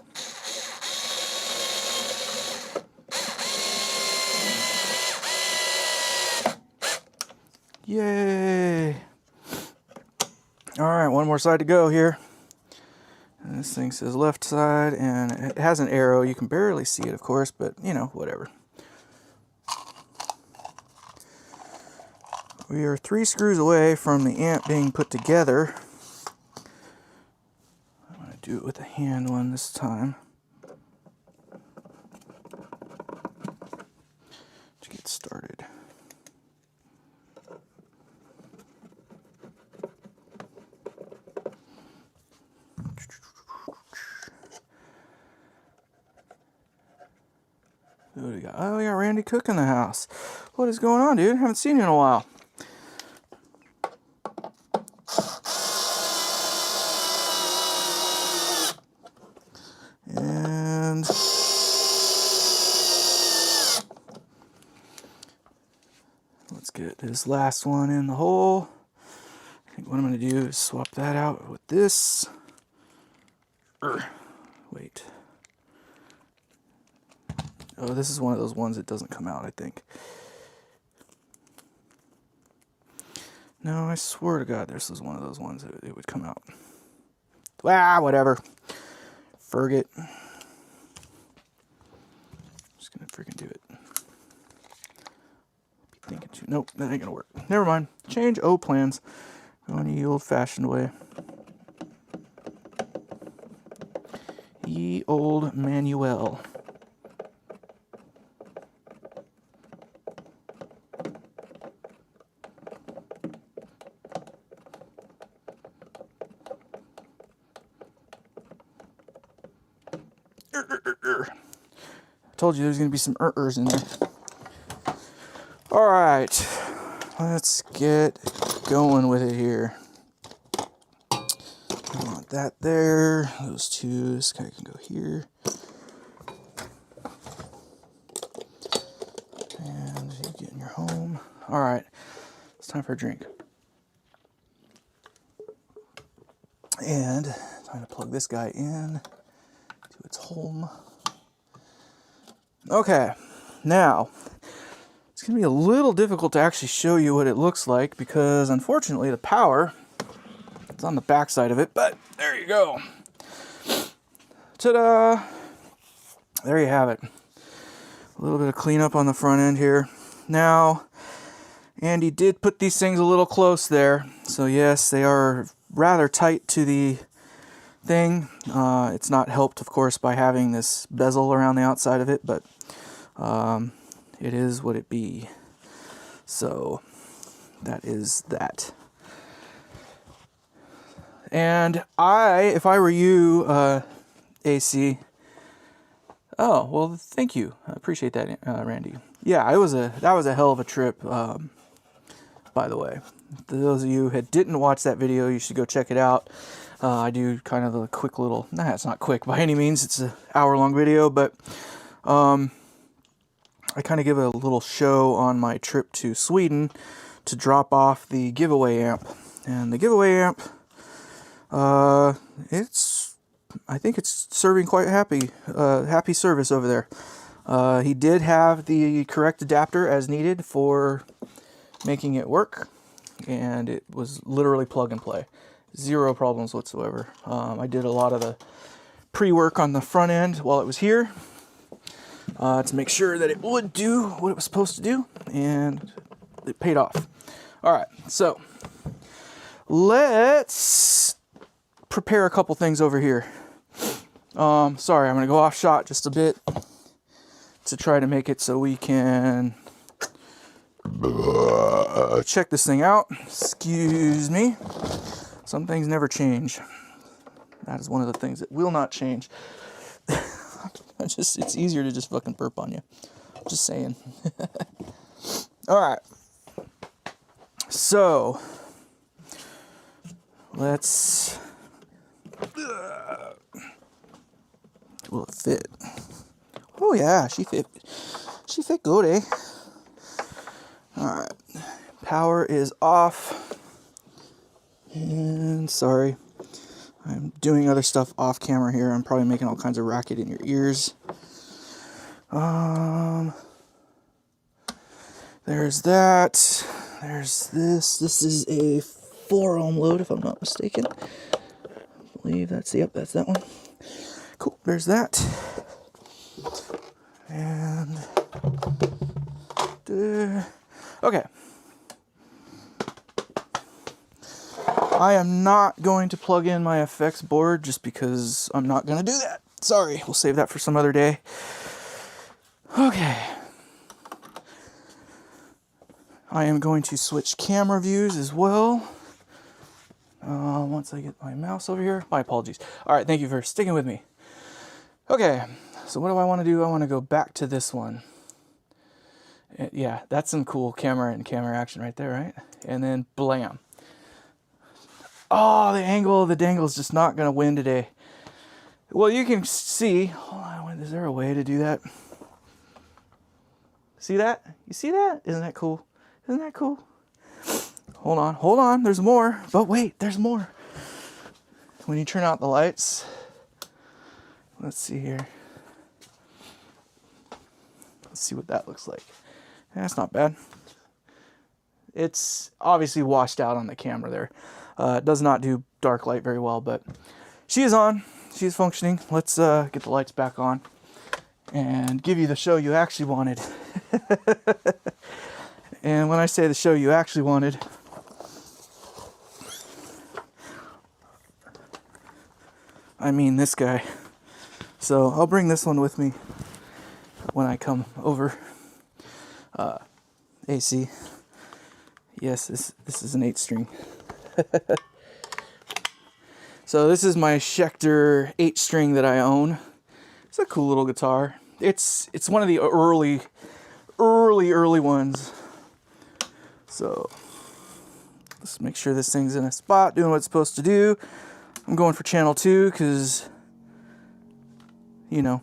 Yay! Alright, one more side to go here. And this thing says left side, and it has an arrow. You can barely see it, of course, but, you know, whatever. We are 3 screws away from the amp being put together. I'm going to do it with the hand one this time, to get started. What do we got? Oh, we got Randy Cook in the house. What is going on, dude? Haven't seen you in a while. And let's get this last one in the hole. I think what I'm going to do is swap that out with this. Wait. Oh, this is one of those ones that doesn't come out, I think. No, I swear to God, this is one of those ones that it would come out. Ah, whatever. Ferg it. I'm just gonna freaking do it. Be thinking too. Nope, that ain't gonna work. Never mind. Change O plans. Going the old-fashioned way. Ye old Manuel. I told you there's going to be some ers in there. Alright, let's get going with it here. I want that there. Those two, this guy can go here. And you get in your home. Alright, it's time for a drink. And time to plug this guy in to its home. Okay, now, it's going to be a little difficult to actually show you what it looks like because, unfortunately, the power is on the back side of it, but there you go. Ta-da! There you have it. A little bit of cleanup on the front end here. Now, Andy did put these things a little close there, so yes, they are rather tight to the thing. It's not helped, of course, by having this bezel around the outside of it, but it is what it be. So that is that. And if I were you, AC. Oh, well, thank you. I appreciate that, Randy. Yeah, that was a hell of a trip. By the way, for those of you who didn't watch that video, you should go check it out. I do kind of a quick little, it's not quick by any means, it's an hour-long video, but I kind of give a little show on my trip to Sweden to drop off the giveaway amp. And the giveaway amp, I think it's serving quite happy service over there. He did have the correct adapter as needed for making it work, and it was literally plug and play. Zero problems whatsoever. I did a lot of the pre-work on the front end while it was here to make sure that it would do what it was supposed to do, and it paid off. Alright, so let's prepare a couple things over here. Sorry, I'm going to go off shot just a bit to try to make it so we can check this thing out. Excuse me. Some things never change. That is one of the things that will not change. It's easier to just fucking burp on you. Just saying. All right. So let's. Will it fit? Oh yeah, she fit. She fit good, eh? All right. Power is off. And sorry, I'm doing other stuff off camera here. I'm probably making all kinds of racket in your ears. There's that. There's this. This is a 4 ohm load, if I'm not mistaken. I believe that's, yep, that's that one. Cool, there's that. And, okay. I am not going to plug in my effects board just because I'm not going to do that. Sorry, we'll save that for some other day. Okay. I am going to switch camera views as well. Once I get my mouse over here. My apologies. All right, thank you for sticking with me. Okay, so what do I want to do? I want to go back to this one. Yeah, that's some cool camera and camera action right there, right? And then blam. Oh, the angle of the dangle is just not going to win today. Well, you can see. Hold on, is there a way to do that? See that? You see that? Isn't that cool? Isn't that cool? Hold on. There's more. But wait, there's more. When you turn out the lights, let's see here. Let's see what that looks like. That's not bad. It's obviously washed out on the camera there. It does not do dark light very well, but she is on. She is functioning. Let's get the lights back on and give you the show you actually wanted. And when I say the show you actually wanted, I mean this guy. So I'll bring this one with me when I come over. AC. Yes, this is an 8-string. So this is my Schecter 8-string that I own. It's a cool little guitar. It's one of the early ones. So let's make sure this thing's in a spot, doing what it's supposed to do. I'm going for channel 2 because, you know.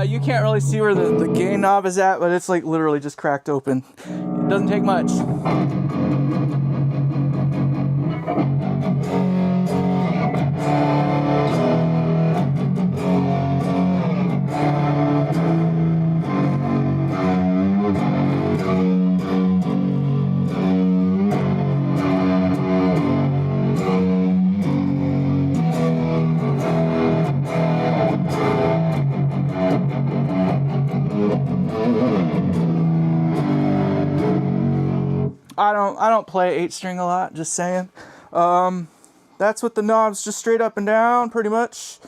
You can't really see where the gain knob is at, but it's like literally just cracked open. It doesn't take much. I don't play 8-string a lot, just saying. That's with the knobs just straight up and down, pretty much.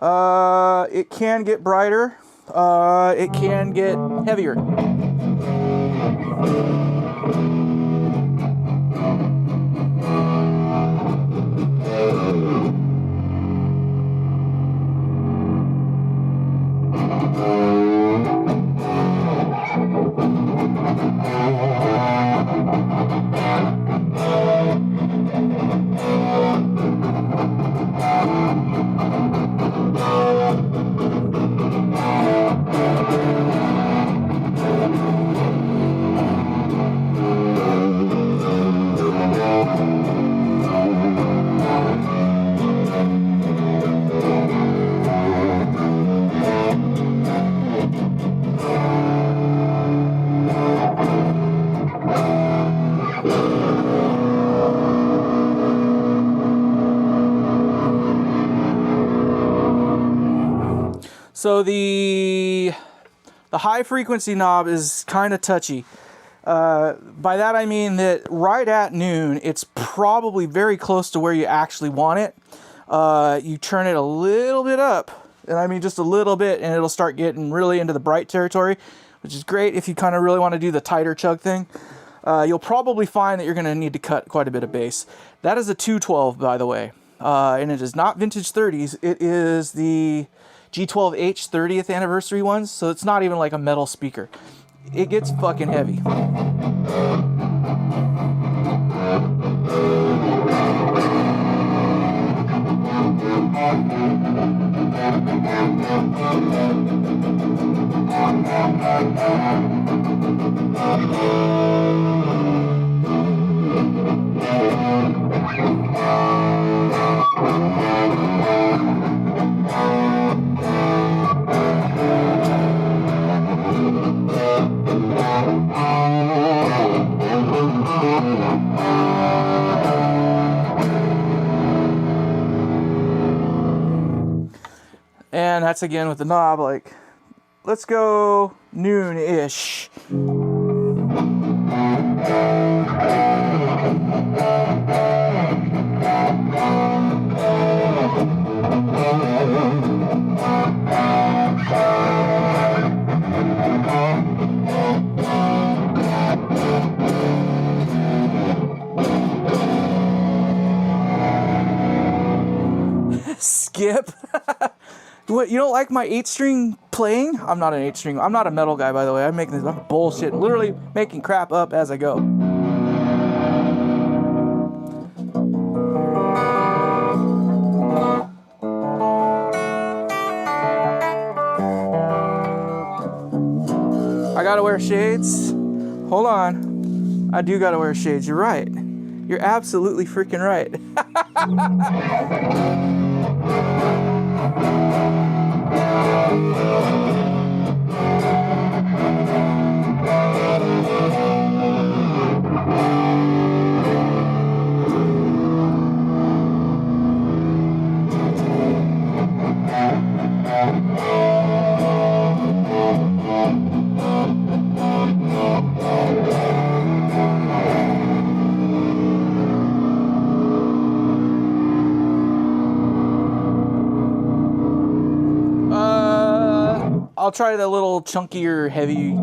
It can get brighter. It can get heavier. So the high frequency knob is kind of touchy. By that I mean that right at noon, it's probably very close to where you actually want it. You turn it a little bit up, and I mean just a little bit, and it'll start getting really into the bright territory, which is great if you kind of really want to do the tighter chug thing. You'll probably find that you're going to need to cut quite a bit of bass. That is a 212, by the way, and it is not vintage 30s. It is the G12H 30th anniversary ones, so it's not even like a metal speaker. It gets fucking heavy. And that's again with the knob, like, let's go noon-ish. Skip. What, you don't like my 8-string playing? I'm not an 8-string. I'm not a metal guy, by the way. I'm bullshit. Literally making crap up as I go. I gotta wear shades. Hold on. I do gotta wear shades. You're right. You're absolutely freaking right. I'll try the little chunkier, heavy.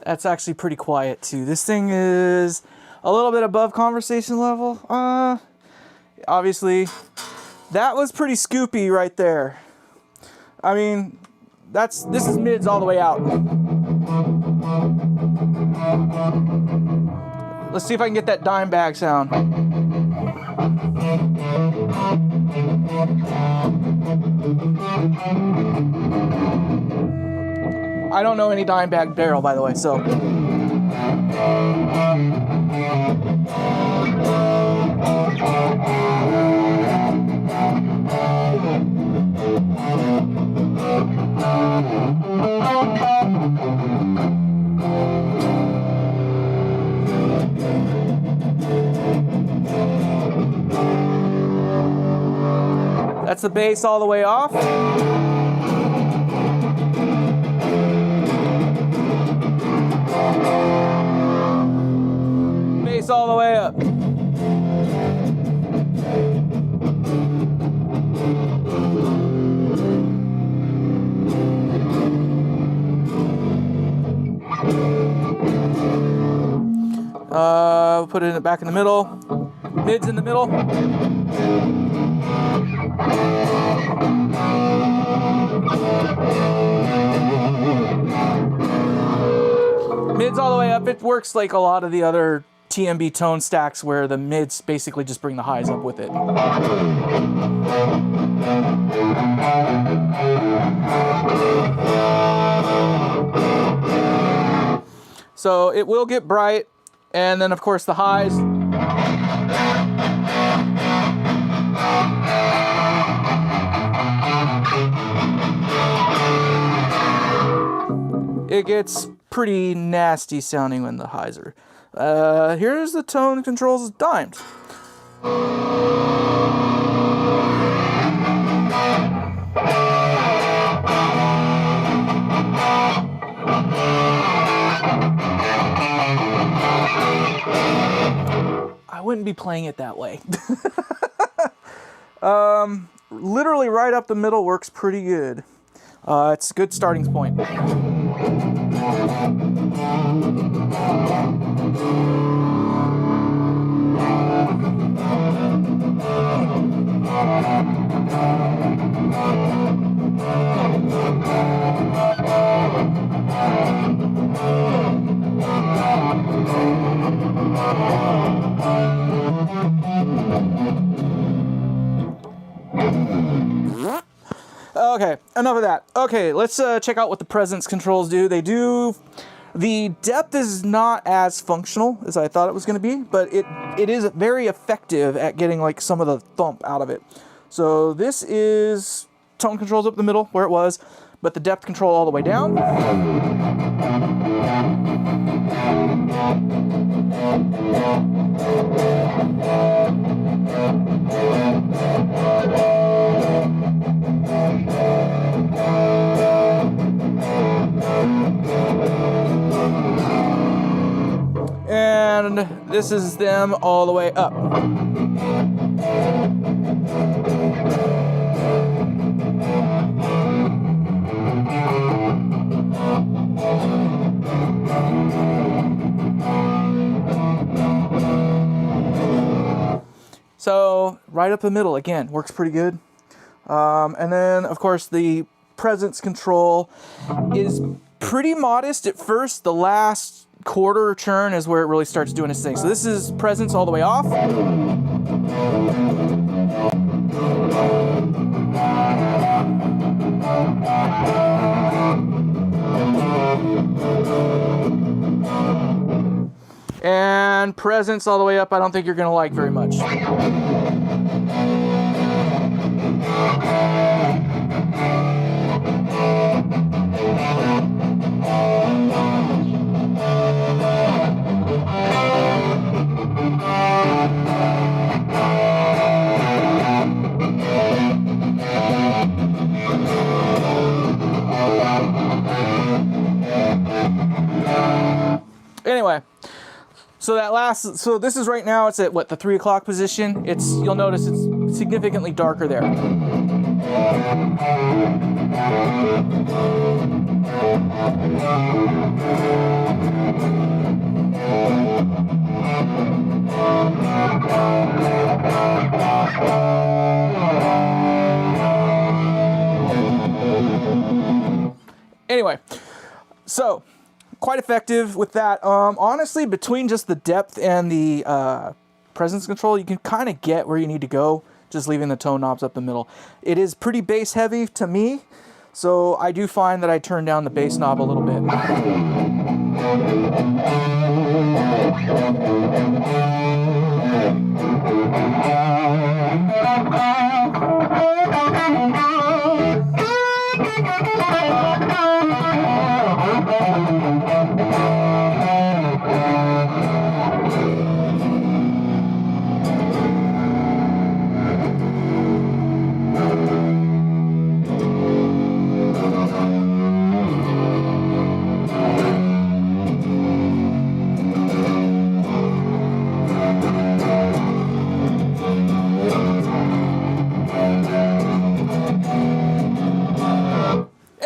That's actually pretty quiet too. This thing is a little bit above conversation level. Obviously, that was pretty scoopy right there. I mean, this is mids all the way out. Let's see if I can get that dime bag sound. I don't know any dime bag barrel, by the way, so. That's the bass all the way off. Put it back in the middle. Mids in the middle. Mids all the way up. It works like a lot of the other TMB tone stacks where the mids basically just bring the highs up with it. So it will get bright, and then of course the highs. It gets pretty nasty sounding when the highs are. Here's the tone controls dimes. I wouldn't be playing it that way. Literally right up the middle works pretty good. It's a good starting point. Okay, enough of that. Okay, let's check out what the presence controls do. The depth is not as functional as I thought it was going to be, but it is very effective at getting like some of the thump out of it. So this is tone controls up the middle where it was, but the depth control all the way down. And this is them all the way up. So right up the middle again works pretty good. And then of course the presence control is pretty modest at first. The last quarter churn is where it really starts doing its thing. So this is presence all the way off. And presence all the way up, I don't think you're going to like very much. Anyway, so this is right now, it's at what, the 3 o'clock position. You'll notice it's significantly darker there. Anyway, so quite effective with that. Honestly, between just the depth and the presence control, you can kind of get where you need to go, just leaving the tone knobs up the middle. It is pretty bass heavy to me, so I do find that I turn down the bass knob a little bit.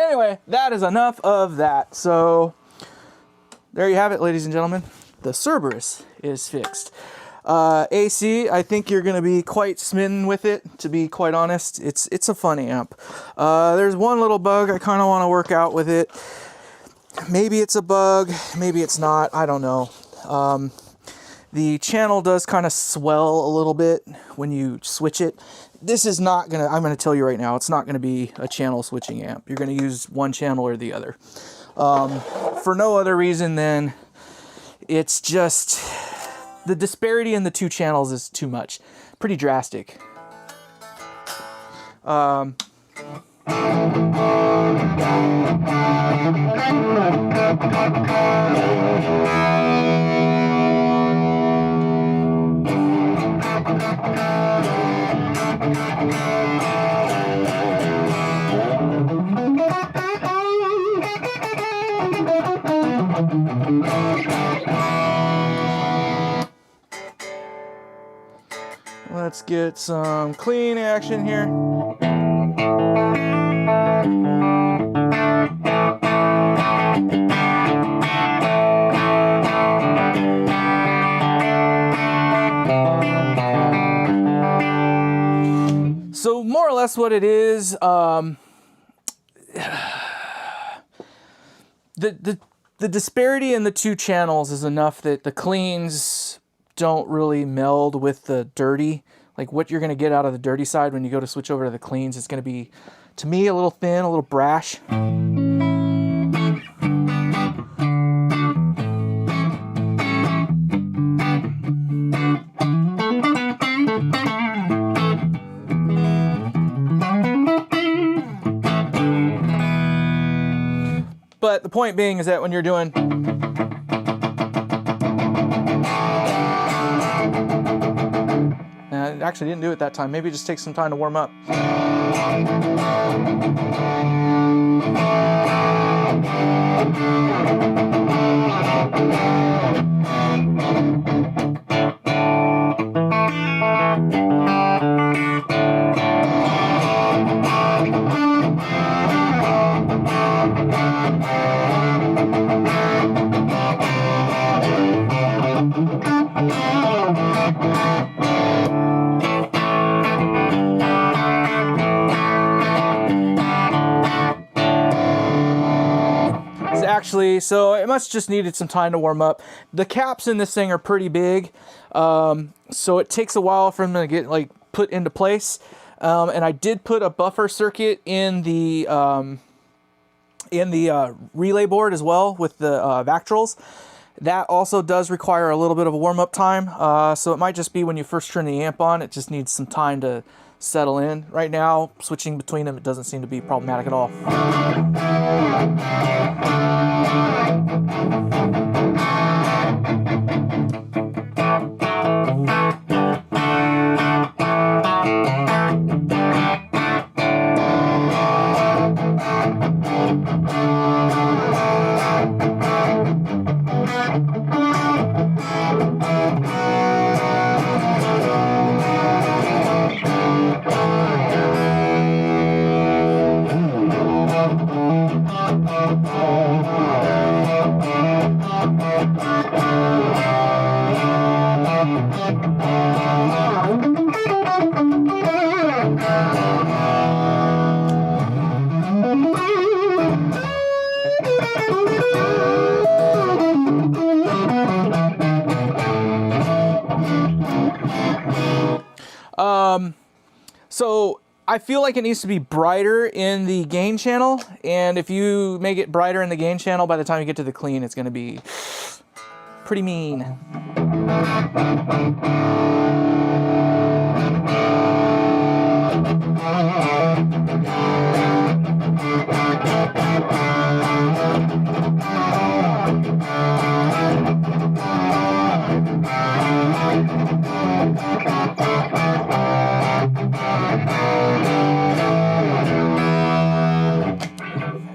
Anyway, that is enough of that. So there you have it, ladies and gentlemen. the Cerberus is fixed. AC, I think you're going to be quite smitten with it, to be quite honest. It's a fun amp. There's one little bug I kind of want to work out with it. Maybe it's a bug, maybe it's not, I don't know. The channel does kind of swell a little bit when you switch it. This is not going to, I'm going to tell you right now, it's not going to be a channel switching amp. You're going to use one channel or the other. For no other reason than it's just, the disparity in the two channels is too much. Pretty drastic. Let's get some clean action here. So more or less what it is, the disparity in the two channels is enough that the cleans don't really meld with the dirty. Like what you're going to get out of the dirty side when you go to switch over to the cleans, it's going to be, to me, a little thin, a little brash. But the point being is that when you're doing it actually didn't do it that time. Maybe it just takes some time to warm up. Actually, so it must just needed some time to warm up. The caps in this thing are pretty big, so it takes a while for them to get like put into place. And I did put a buffer circuit in the relay board as well with the Vactrols. That also does require a little bit of a warm-up time, so it might just be when you first turn the amp on, it just needs some time to settle in. Right now, switching between them, it doesn't seem to be problematic at all. So I feel like it needs to be brighter in the gain channel, and if you make it brighter in the gain channel, by the time you get to the clean, it's going to be pretty mean.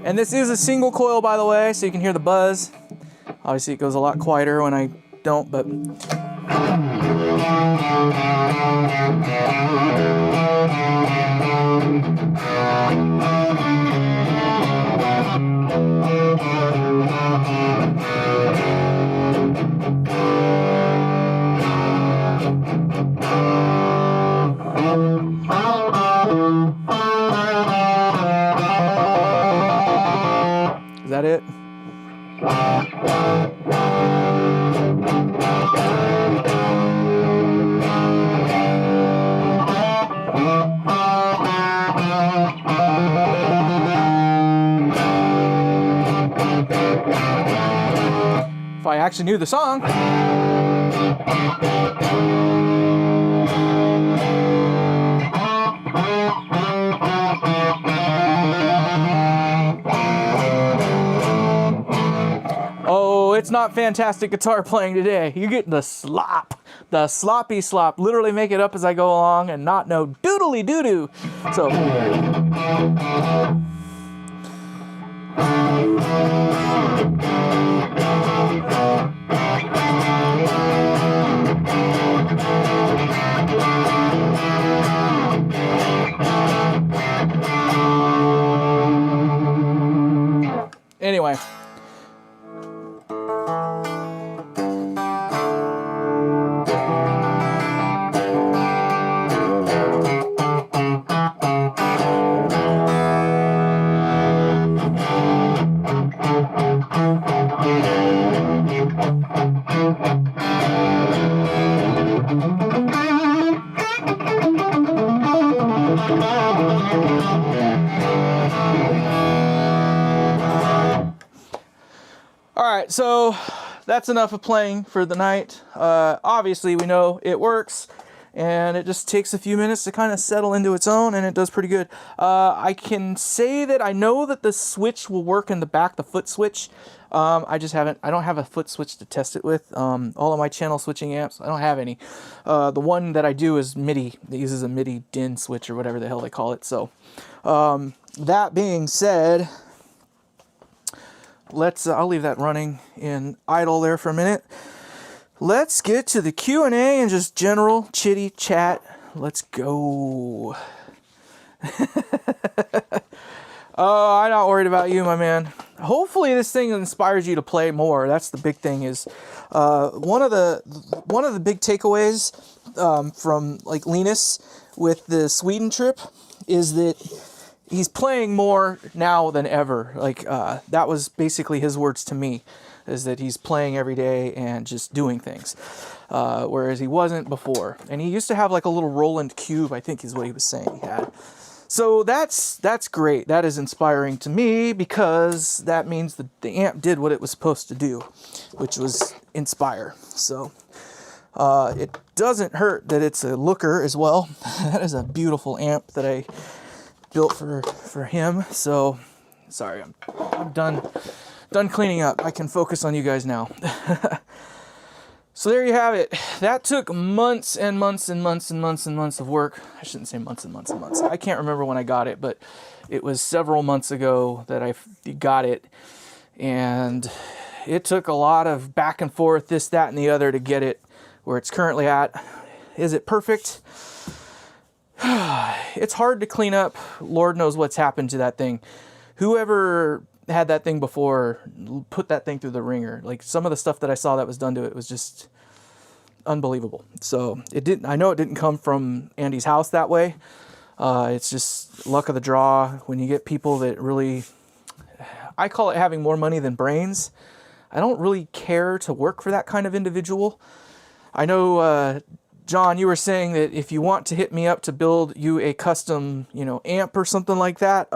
And this is a single coil, by the way, so you can hear the buzz. Obviously, it goes a lot quieter when I don't, but... actually knew the song. Oh, it's not fantastic guitar playing today. You're getting the slop. The sloppy slop. Literally make it up as I go along and not know doodly doo-doo. So... Anyway. Alright, so that's enough of playing for the night. Obviously, we know it works, and it just takes a few minutes to kind of settle into its own, and it does pretty good. I can say that I know that the switch will work in the back, the foot switch. I don't have a foot switch to test it with. All of my channel switching amps, I don't have any. The one that I do is MIDI. It uses a MIDI DIN switch or whatever the hell they call it. So, that being said... I'll leave that running in idle there for a minute. Let's get to the Q&A and just general chitty chat. Let's go. Oh, I'm not worried about you, my man. Hopefully this thing inspires you to play more. That's the big thing. Is one of the big takeaways from like Linus with the Sweden trip is that he's playing more now than ever. Like, that was basically his words to me, is that he's playing every day and just doing things, whereas he wasn't before. And he used to have like a little Roland Cube, I think is what he was saying he had. So that's great. That is inspiring to me, because that means that the amp did what it was supposed to do, which was inspire. So it doesn't hurt that it's a looker as well. That is a beautiful amp that I built for him. So sorry, I'm done cleaning up. I can focus on you guys now. So there you have it. That took months and months and months and months and months of work. I shouldn't say months and months and months. I can't remember when I got it, but it was several months ago that I got it, and it took a lot of back and forth, this, that, and the other to get it where it's currently at. Is it perfect? It's hard to clean up. Lord knows what's happened to that thing. Whoever had that thing before put that thing through the ringer. Like, some of the stuff that I saw that was done to it was just unbelievable. So I know it didn't come from Andy's house that way. It's just luck of the draw when you get people that really, I call it having more money than brains. I don't really care to work for that kind of individual. I know, John, you were saying that if you want to hit me up to build you a custom, amp or something like that,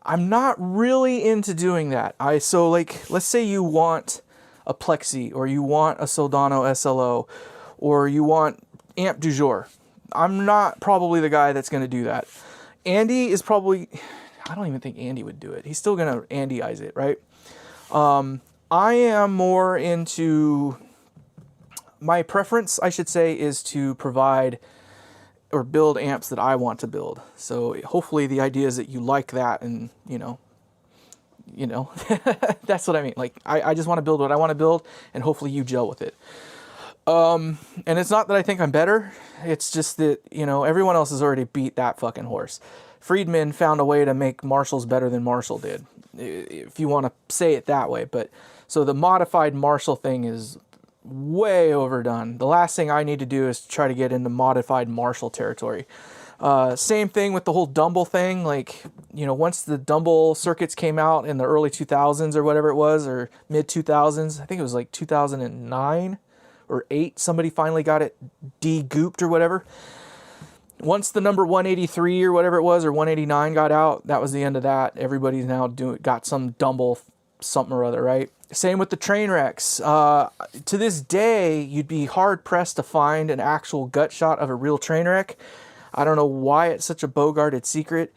I'm not really into doing that. So like, let's say you want a Plexi, or you want a Soldano SLO, or you want amp du jour. I'm not probably the guy that's going to do that. Andy is probably, I don't even think Andy would do it. He's still going to Andyize it, right? I am more into, my preference, I should say, is to provide or build amps that I want to build. So hopefully the idea is that you like that, and that's what I mean. Like, I just want to build what I want to build, and hopefully you gel with it. And it's not that I think I'm better. It's just that, everyone else has already beat that fucking horse. Friedman found a way to make Marshalls better than Marshall did, if you want to say it that way. But so the modified Marshall thing is way overdone. The last thing I need to do is try to get into modified Marshall territory. Same thing with the whole Dumble thing. Like, once the Dumble circuits came out in the early 2000s or whatever it was, or mid 2000s, I think it was like 2009 or 8, somebody finally got it de-gooped or whatever. Once the number 183 or whatever it was, or 189 got out, that was the end of that. Everybody's now got some Dumble something or other, right? Same with the train wrecks. To this day, you'd be hard pressed to find an actual gut shot of a real train wreck. I don't know why it's such a bogarted secret.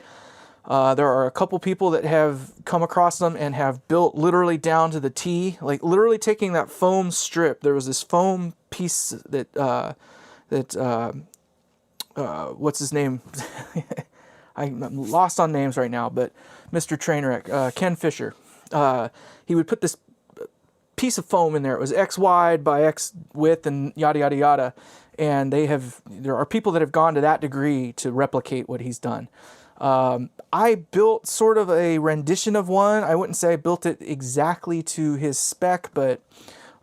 There are a couple people that have come across them and have built literally down to the T, like literally taking that foam strip. There was this foam piece that what's his name? I'm lost on names right now, but Mr. Trainwreck, Ken Fisher. He would put this piece of foam in there. It was X wide by X width and yada, yada, yada. And there are people that have gone to that degree to replicate what he's done. I built sort of a rendition of one. I wouldn't say I built it exactly to his spec, but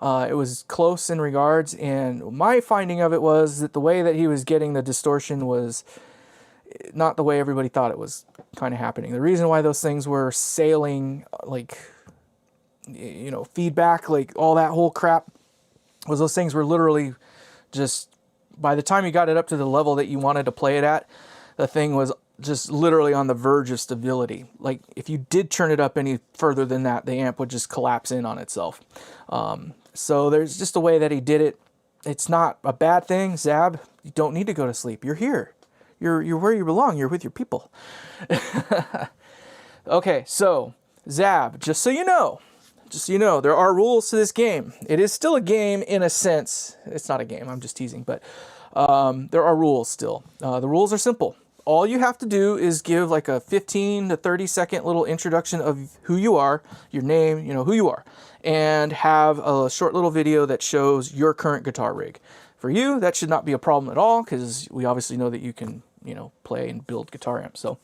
it was close in regards. And my finding of it was that the way that he was getting the distortion was not the way everybody thought it was kind of happening. The reason why those things were sailing, like, you know, feedback, like all that whole crap, was those things were literally just, by the time you got it up to the level that you wanted to play it at, the thing was just literally on the verge of stability. Like if you did turn it up any further than that, the amp would just collapse in on itself. So there's just a way that he did it. It's not a bad thing, Zab. You don't need to go to sleep. You're here. You're where you belong. You're with your people. Okay, so Zab, just so you know, there are rules to this game. It is still a game in a sense. It's not a game, I'm just teasing, but there are rules still. The rules are simple. All you have to do is give like a 15 to 30 second little introduction of who you are, your name, you know, who you are, and have a short little video that shows your current guitar rig. For you, that should not be a problem at all, because we obviously know that you can, you know, play and build guitar amps. So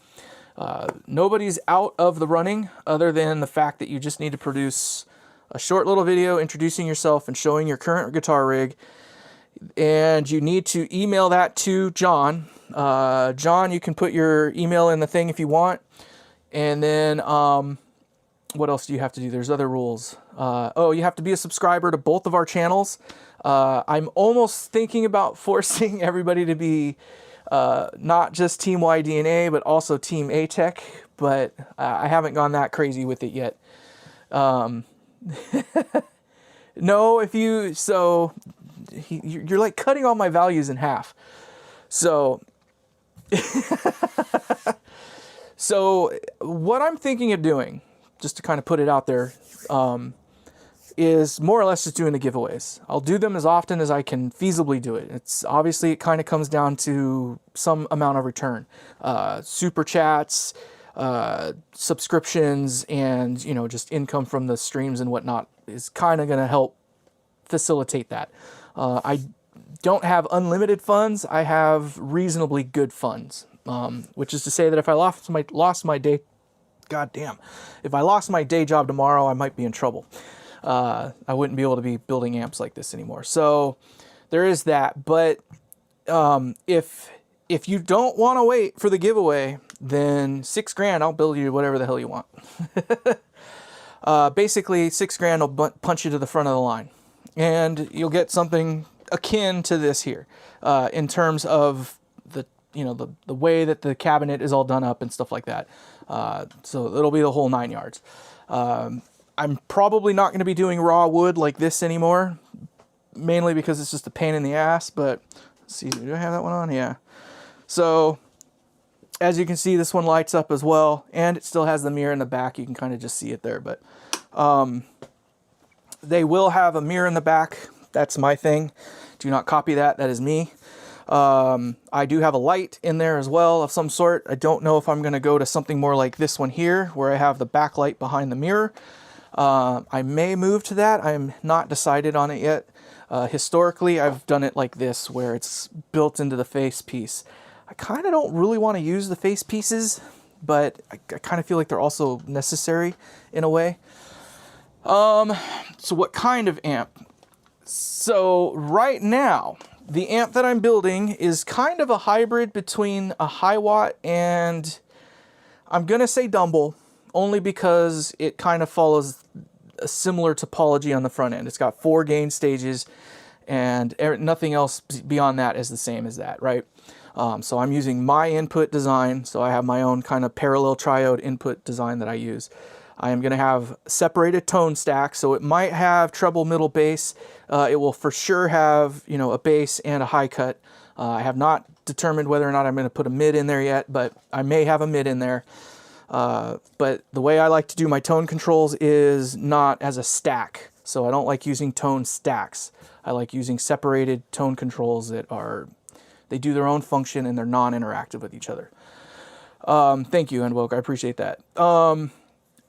nobody's out of the running, other than the fact that you just need to produce a short little video introducing yourself and showing your current guitar rig. And you need to email that to John. John, you can put your email in the thing if you want. And then what else do you have to do? There's other rules. Oh, you have to be a subscriber to both of our channels. I'm almost thinking about forcing everybody to be not just Team YDNA, but also Team ATech, but I haven't gone that crazy with it yet. No, you're like cutting all my values in half. So, so what I'm thinking of doing, just to kind of put it out there, is more or less just doing the giveaways. I'll do them as often as I can feasibly do it. It's obviously, it kind of comes down to some amount of return. Super chats, subscriptions, and, you know, just income from the streams and whatnot is kind of going to help facilitate that. I don't have unlimited funds. I have reasonably good funds, which is to say that if I lost my day, goddamn, if I lost my day job tomorrow, I might be in trouble. I wouldn't be able to be building amps like this anymore. So there is that. But if you don't want to wait for the giveaway, then $6,000, I'll build you whatever the hell you want. Basically, $6,000 will punch you to the front of the line, and you'll get something akin to this here, in terms of the way that the cabinet is all done up and stuff like that. So it'll be the whole 9 yards. I'm probably not going to be doing raw wood like this anymore, mainly because it's just a pain in the ass. But let's see, do I have that one on? Yeah. So as you can see, this one lights up as well, and it still has the mirror in the back. You can kind of just see it there, but they will have a mirror in the back. That's my thing. Do not copy that. That is me. I do have a light in there as well of some sort. I don't know if I'm going to go to something more like this one here, where I have the backlight behind the mirror. I may move to that. I'm not decided on it yet. Historically, I've done it like this, where it's built into the face piece. I kind of don't really want to use the face pieces, but I kind of feel like they're also necessary in a way. So what kind of amp? So right now, the amp that I'm building is kind of a hybrid between a high watt and, I'm going to say Dumble, only because it kind of follows a similar topology on the front end. It's got 4 gain stages, and nothing else beyond that is the same as that, right? So I'm using my input design, so I have my own kind of parallel triode input design that I use. I am going to have separated tone stacks, so it might have treble, middle, bass. It will for sure have, you know, a bass and a high cut. I have not determined whether or not I'm going to put a mid in there yet, but I may have a mid in there. But the way I like to do my tone controls is not as a stack. So I don't like using tone stacks. I like using separated tone controls that are, they do their own function and they're non-interactive with each other. Thank you, Endwoke. I appreciate that.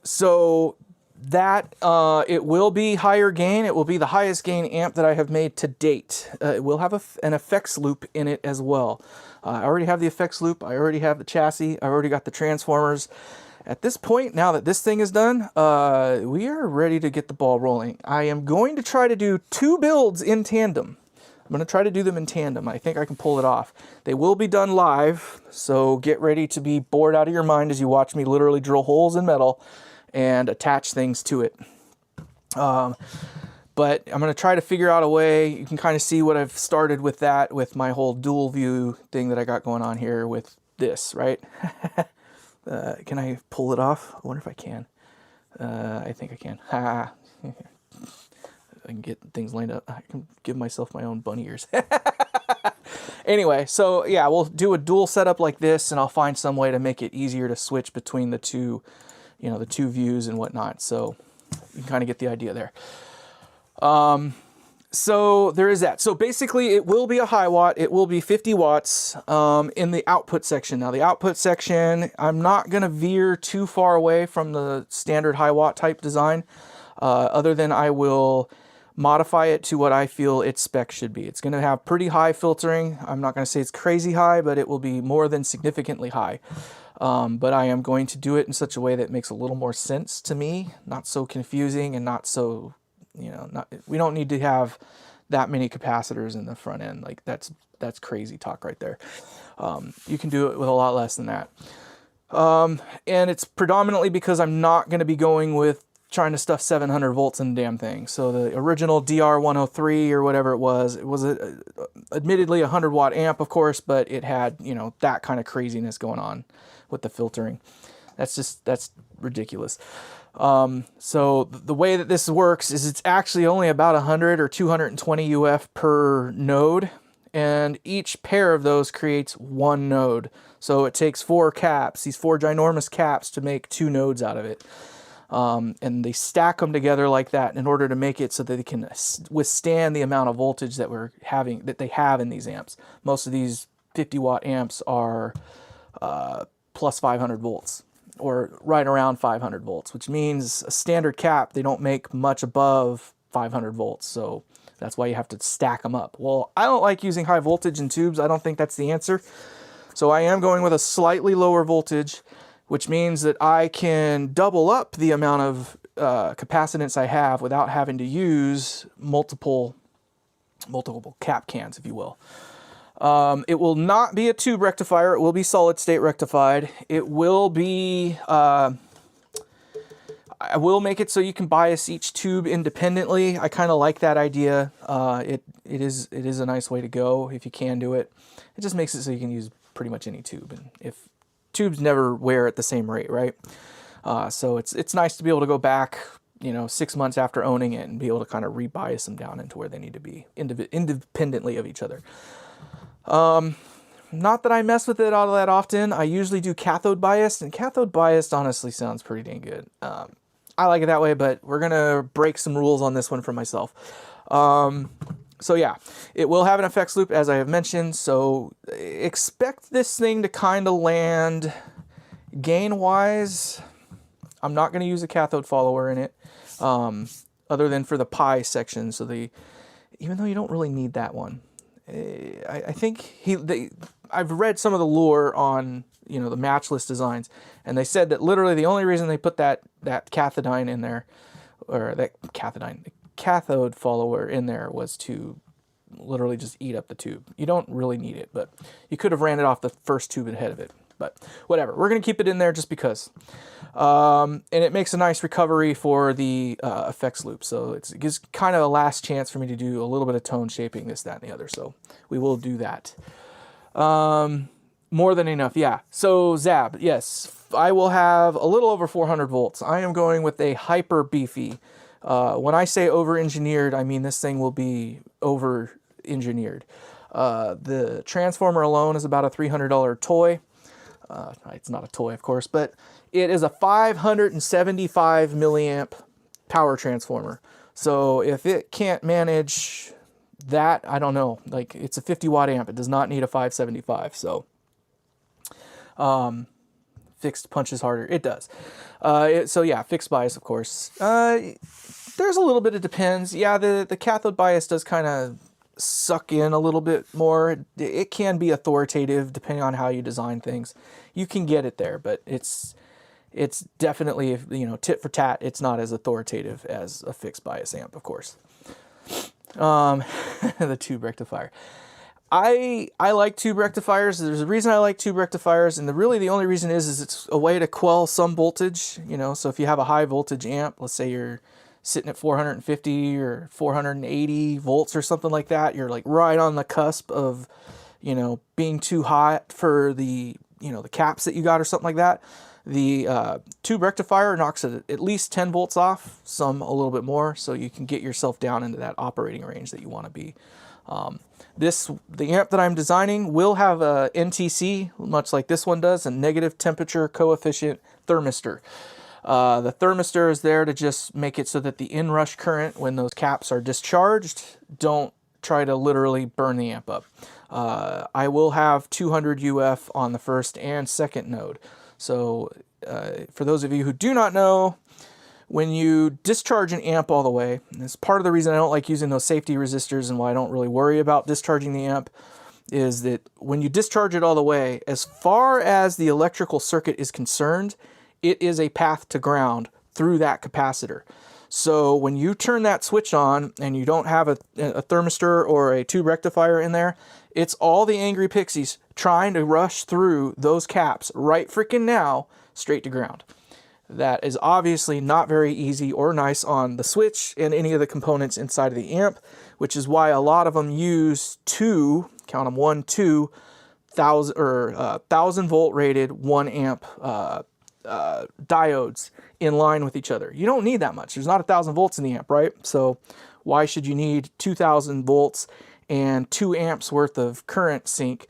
So that, it will be higher gain. It will be the highest gain amp that I have made to date. It will have an effects loop in it as well. I already have the effects loop. I already have the chassis. I already got the transformers. At this point, now that this thing is done, we are ready to get the ball rolling. I am going to try to do 2 builds in tandem. I'm going to try to do them in tandem. I think I can pull it off. They will be done live, so get ready to be bored out of your mind as you watch me literally drill holes in metal and attach things to it. But I'm going to try to figure out a way. You can kind of see what I've started with that, with my whole dual view thing that I got going on here with this, right? Can I pull it off? I wonder if I can. I think I can. I can get things lined up. I can give myself my own bunny ears. Anyway, so yeah, we'll do a dual setup like this, and I'll find some way to make it easier to switch between the two, you know, the two views and whatnot. So you can kind of get the idea there. So there is that. So basically it will be a high watt. It will be 50 watts in the output section. Now the output section, I'm not going to veer too far away from the standard high watt type design, other than I will modify it to what I feel its spec should be. It's going to have pretty high filtering. I'm not going to say it's crazy high, but it will be more than significantly high. But I am going to do it in such a way that makes a little more sense to me, not so confusing and not so, you know, we don't need to have that many capacitors in the front end. Like that's crazy talk right there. You can do it with a lot less than that. And it's predominantly because I'm not going to be going with trying to stuff 700 volts in the damn thing. So the original DR103 or whatever it was admittedly a 100 watt amp, of course, but it had, you know, that kind of craziness going on with the filtering. That's ridiculous. So the way that this works is it's actually only about 100 or 220 UF per node, and each pair of those creates one node. So it takes 4 caps, these 4 ginormous caps, to make 2 nodes out of it. And they stack them together like that in order to make it so that they can withstand the amount of voltage that they have in these amps. Most of these 50 watt amps are plus 500 volts. Or right around 500 volts, which means a standard cap, they don't make much above 500 volts. So that's why you have to stack them up. Well, I don't like using high voltage in tubes. I don't think that's the answer. So I am going with a slightly lower voltage, which means that I can double up the amount of capacitance I have without having to use multiple cap cans, if you will. It will not be a tube rectifier. It will be solid state rectified. It will be, I will make it so you can bias each tube independently. I kind of like that idea. It is a nice way to go if you can do it. It just makes it so you can use pretty much any tube. And if tubes never wear at the same rate, right? So it's nice to be able to go back, you know, 6 months after owning it and be able to kind of rebias them down into where they need to be independently of each other. Not that I mess with it all that often. I usually do cathode biased, and cathode biased honestly sounds pretty dang good. I like it that way, but we're gonna break some rules on this one for myself. So yeah, it will have an effects loop, as I have mentioned, so expect this thing to kind of land gain-wise. I'm not gonna use a cathode follower in it, other than for the pi section, so even though you don't really need that one. I think I've read some of the lore on, you know, the matchless designs, and they said that literally the only reason they put that cathode in there, or the cathode follower in there, was to literally just eat up the tube. You don't really need it, but you could have ran it off the first tube ahead of it. But whatever, we're gonna keep it in there just because. And it makes a nice recovery for the effects loop. So it gives kind of a last chance for me to do a little bit of tone shaping, this, that, and the other. So we will do that. More than enough, yeah. So Zab, yes. I will have a little over 400 volts. I am going with a hyper beefy. When I say over-engineered, I mean this thing will be over-engineered. The transformer alone is about a $300 toy. It's not a toy, of course, but it is a 575 milliamp power transformer. So if it can't manage that, I don't know. Like, it's a 50 watt amp. It does not need a 575. So fixed punches harder. It does. So yeah, fixed bias, of course. There's a little bit, it depends. Yeah, the cathode bias does kind of suck in a little bit more. It can be authoritative depending on how you design things. You can get it there, but it's definitely, you know, tit for tat, it's not as authoritative as a fixed bias amp, of course. The tube rectifier. I like tube rectifiers. There's a reason I like tube rectifiers, and really the only reason is it's a way to quell some voltage, you know. So if you have a high voltage amp, let's say you're sitting at 450 or 480 volts or something like that, you're like right on the cusp of, you know, being too hot for the, you know, the caps that you got or something like that. The tube rectifier knocks it at least 10 volts off, some a little bit more, so you can get yourself down into that operating range that you want to be. The amp that I'm designing will have a NTC, much like this one does, a negative temperature coefficient thermistor. The thermistor is there to just make it so that the inrush current, when those caps are discharged, don't try to literally burn the amp up. I will have 200 UF on the first and second node. So for those of you who do not know, when you discharge an amp all the way, and it's part of the reason I don't like using those safety resistors and why I don't really worry about discharging the amp, is that when you discharge it all the way, as far as the electrical circuit is concerned, it is a path to ground through that capacitor. So when you turn that switch on and you don't have a thermistor or a tube rectifier in there, it's all the angry pixies trying to rush through those caps right freaking now straight to ground. That is obviously not very easy or nice on the switch and any of the components inside of the amp, which is why a lot of them use two, count them, 1, 2, 1,000 volt rated 1 amp diodes in line with each other. You don't need that much. There's not 1,000 volts in the amp, right? So why should you need 2,000 volts and 2 amps worth of current sink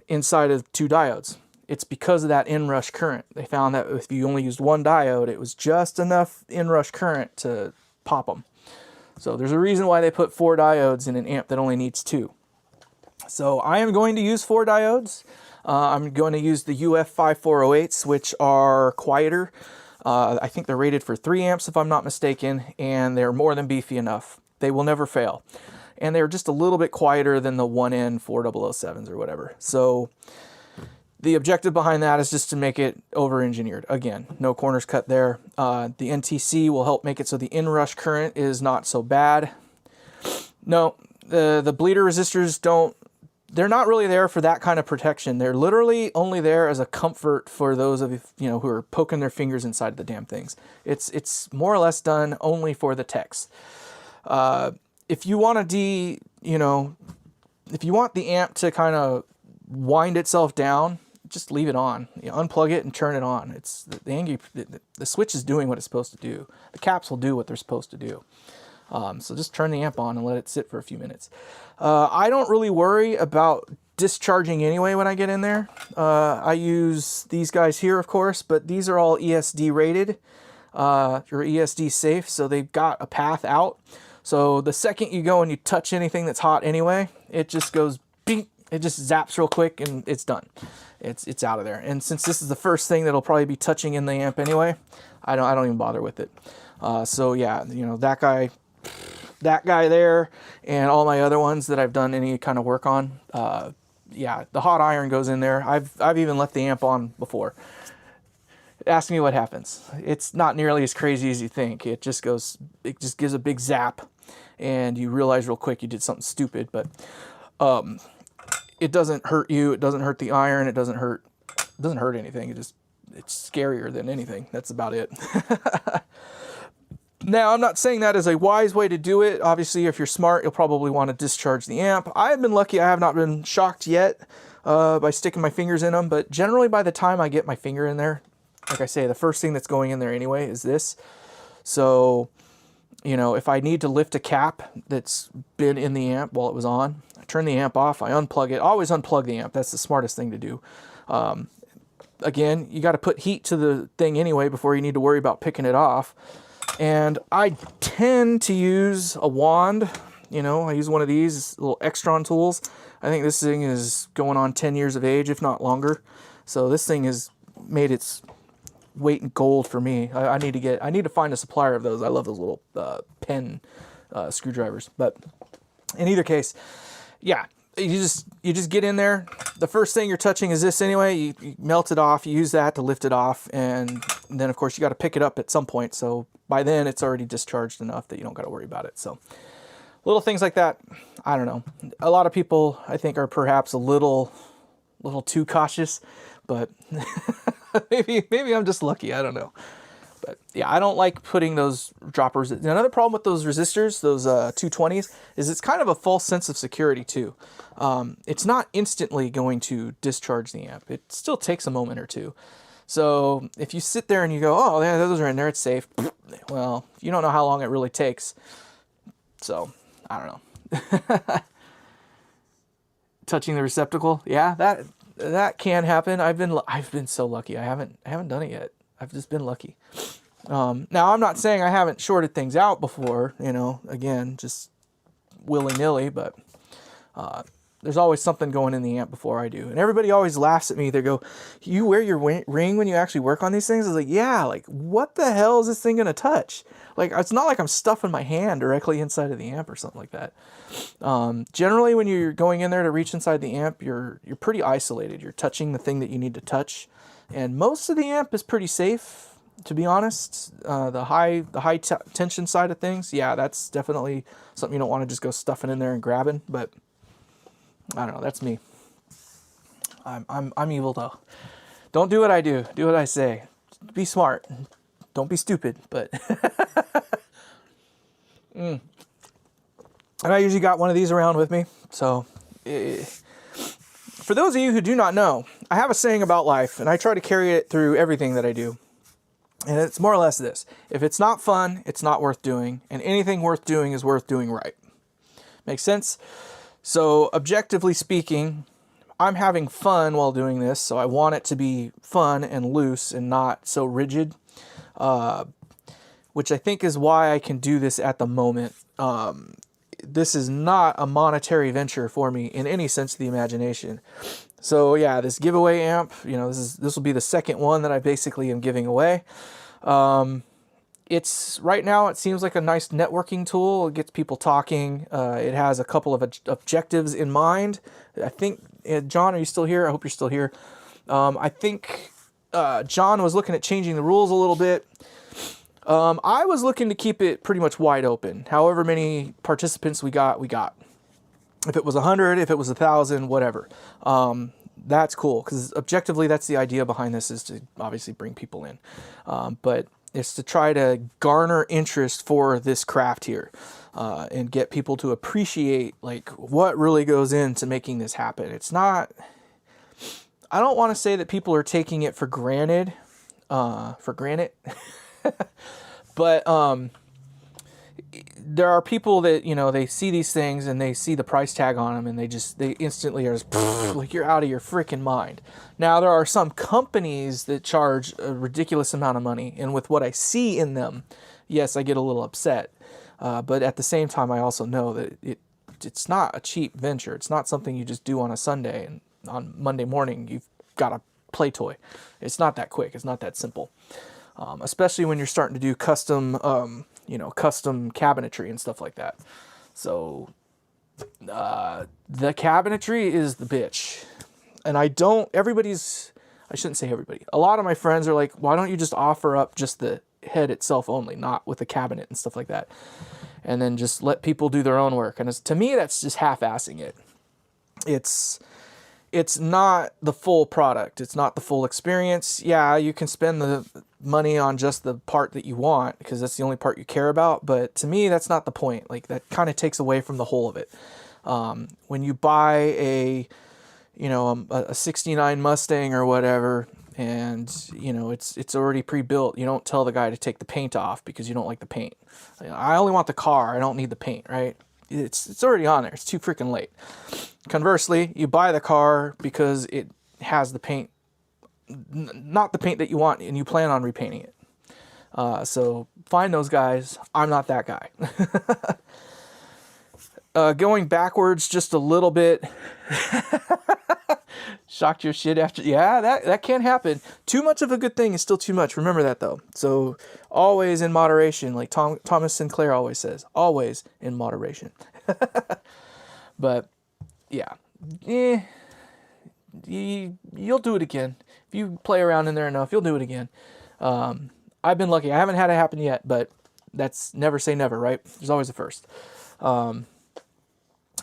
inside of 2 diodes? It's because of that inrush current. They found that if you only used 1 diode, it was just enough inrush current to pop them. So there's a reason why they put 4 diodes in an amp that only needs 2. So I am going to use 4 diodes. I'm going to use the UF5408s, which are quieter. I think they're rated for 3 amps if I'm not mistaken, and they're more than beefy enough. They will never fail. And they're just a little bit quieter than the 1N4007s or whatever. So the objective behind that is just to make it over-engineered. Again, no corners cut there. The NTC will help make it so the inrush current is not so bad. No, the bleeder resistors they're not really there for that kind of protection. They're literally only there as a comfort for those of you know who are poking their fingers inside the damn things. It's more or less done only for the techs. If you want to if you want the amp to kind of wind itself down, just leave it on. You know, unplug it and turn it on. It's the switch is doing what it's supposed to do. The caps will do what they're supposed to do. So just turn the amp on and let it sit for a few minutes. I don't really worry about discharging anyway when I get in there. I use these guys here, of course, but these are all ESD rated, or ESD safe, so they've got a path out. So the second you go and you touch anything that's hot anyway, it just goes beep, it just zaps real quick and it's done. It's out of there. And since this is the first thing that'll probably be touching in the amp anyway, I don't even bother with it. So yeah, you know, that guy there, and all my other ones that I've done any kind of work on, yeah, the hot iron goes in there. I've even left the amp on before. Ask me what happens. It's not nearly as crazy as you think. It just gives a big zap, and you realize real quick you did something stupid. But it doesn't hurt you. It doesn't hurt the iron. It doesn't hurt anything. It's scarier than anything. That's about it. Now, I'm not saying that as a wise way to do it. Obviously, if you're smart, you'll probably want to discharge the amp. I have been lucky. I have not been shocked yet by sticking my fingers in them, but generally by the time I get my finger in there, like I say, the first thing that's going in there anyway is this. So, you know, if I need to lift a cap that's been in the amp while it was on, I turn the amp off, I unplug it. Always unplug the amp. That's the smartest thing to do. Again, you got to put heat to the thing anyway before you need to worry about picking it off. And I tend to use a wand. You know, I use one of these little Extron tools. I think this thing is going on 10 years of age, if not longer. So this thing has made its weight in gold for me. I need to find a supplier of those. I love those little pen screwdrivers. But in either case, yeah, you just get in there. The first thing you're touching is this anyway. You melt it off. You use that to lift it off, and then of course you got to pick it up at some point. So by then it's already discharged enough that you don't got to worry about it. So little things like that. I don't know. A lot of people, I think, are perhaps a little too cautious, but maybe I'm just lucky. I don't know. But yeah, I don't like putting those droppers. Another problem with those resistors, those 220s, is it's kind of a false sense of security too. It's not instantly going to discharge the amp. It still takes a moment or two. So if you sit there and you go, oh, yeah, those are in there, it's safe. Well, you don't know how long it really takes. So I don't know. Touching the receptacle, yeah, that can happen. I've been so lucky. I haven't done it yet. I've just been lucky. Now I'm not saying I haven't shorted things out before, you know, again, just willy-nilly, but there's always something going in the amp before I do. And everybody always laughs at me. They go, you wear your ring when you actually work on these things? I was like, yeah, like what the hell is this thing going to touch? Like, it's not like I'm stuffing my hand directly inside of the amp or something like that. Generally, when you're going in there to reach inside the amp, you're pretty isolated. You're touching the thing that you need to touch. And most of the amp is pretty safe, to be honest. The high tension side of things, yeah, that's definitely something you don't want to just go stuffing in there and grabbing. But I don't know. That's me. I'm evil though. Don't do what I do. Do what I say. Be smart. Don't be stupid. But and I usually got one of these around with me. So for those of you who do not know, I have a saying about life, and I try to carry it through everything that I do. And it's more or less this: if it's not fun, it's not worth doing, and anything worth doing is worth doing right. Make sense? So objectively speaking, I'm having fun while doing this, so I want it to be fun and loose and not so rigid, which I think is why I can do this at the moment. This is not a monetary venture for me in any sense of the imagination. So yeah, this giveaway amp, you know, this will be the second one that I basically am giving away. It's right now, it seems like a nice networking tool. It gets people talking. It has a couple of objectives in mind. I think, John, are you still here? I hope you're still here. I think John was looking at changing the rules a little bit. I was looking to keep it pretty much wide open. However many participants we got. If it was 100, if it was 1,000, whatever. That's cool, because objectively, that's the idea behind this, is to obviously bring people in. But it's to try to garner interest for this craft here, and get people to appreciate like what really goes into making this happen. It's not, I don't want to say that people are taking it for granted, but there are people that, you know, they see these things and they see the price tag on them and they instantly are just like, you're out of your freaking mind. Now, there are some companies that charge a ridiculous amount of money, and with what I see in them, yes, I get a little upset. But at the same time, I also know that it's not a cheap venture. It's not something you just do on a Sunday, and on Monday morning, you've got a play toy. It's not that quick. It's not that simple. Especially when you're starting to do custom cabinetry and stuff like that. So the cabinetry is the bitch. And I shouldn't say everybody. A lot of my friends are like, why don't you just offer up just the head itself only, not with the cabinet and stuff like that, and then just let people do their own work? And to me, that's just half-assing it. It's not the full product. It's not the full experience. Yeah, you can spend the money on just the part that you want because that's the only part you care about. But to me, that's not the point. Like, that kind of takes away from the whole of it. When you buy a 69 Mustang or whatever, and you know it's already pre-built. You don't tell the guy to take the paint off because you don't like the paint. I only want the car, I don't need the paint, right? It's already on there. It's too freaking late. Conversely, you buy the car because it has the paint, not the paint that you want, and you plan on repainting it. So find those guys. I'm not that guy. Going backwards just a little bit. Shocked your shit after. Yeah, that can happen. Too much of a good thing is still too much. Remember that, though. So always in moderation, like Thomas Sinclair always says. Always in moderation. But yeah, you'll do it again. If you play around in there enough, you'll do it again. I've been lucky. I haven't had it happen yet, but that's never say never, right? There's always a first.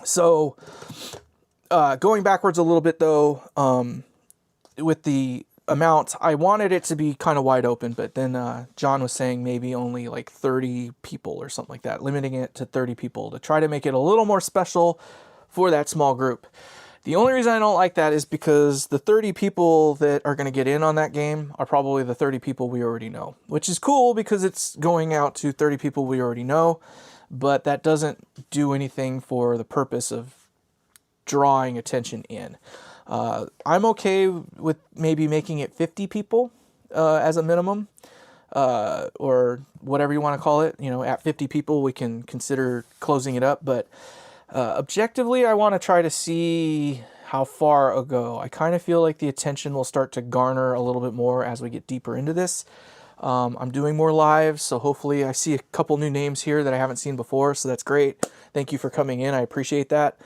So going backwards a little bit, though, with the amount, I wanted it to be kind of wide open, but then John was saying maybe only like 30 people or something like that, limiting it to 30 people to try to make it a little more special for that small group. The only reason I don't like that is because the 30 people that are going to get in on that game are probably the 30 people we already know, which is cool because it's going out to 30 people we already know, but that doesn't do anything for the purpose of drawing attention in. I'm okay with maybe making it 50 people as a minimum, or whatever you want to call it. You know, at 50 people, we can consider closing it up, but objectively, I want to try to see how far I'll go. I kind of feel like the attention will start to garner a little bit more as we get deeper into this. I'm doing more lives, so hopefully I see a couple new names here that I haven't seen before, so that's great. Thank you for coming in. I appreciate that.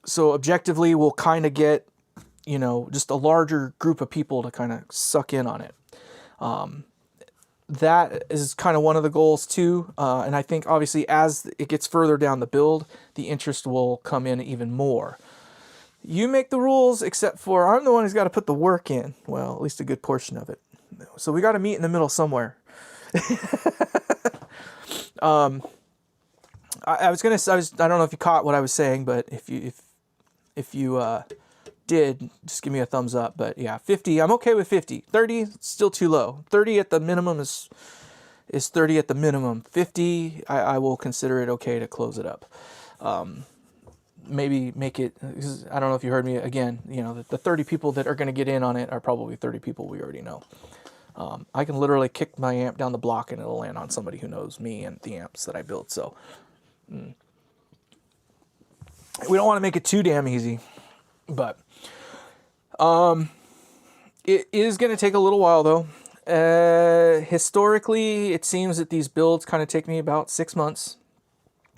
So objectively, we'll kind of get, you know, just a larger group of people to kind of suck in on it. That is kind of one of the goals too. And I think obviously as it gets further down the build, the interest will come in even more. You make the rules, except for I'm the one who's got to put the work in. Well, at least a good portion of it. So we got to meet in the middle somewhere. I don't know if you caught what I was saying, but if you did, just give me a thumbs up. But yeah, 50, I'm okay with 50. 30, still too low. 30 at the minimum is 30 at the minimum. 50, I will consider it okay to close it up. Maybe make it, I don't know if you heard me again, you know, the 30 people that are going to get in on it are probably 30 people we already know. I can literally kick my amp down the block and it'll land on somebody who knows me and the amps that I built. So we don't want to make it too damn easy, but it is going to take a little while though. Historically, it seems that these builds kind of take me about 6 months,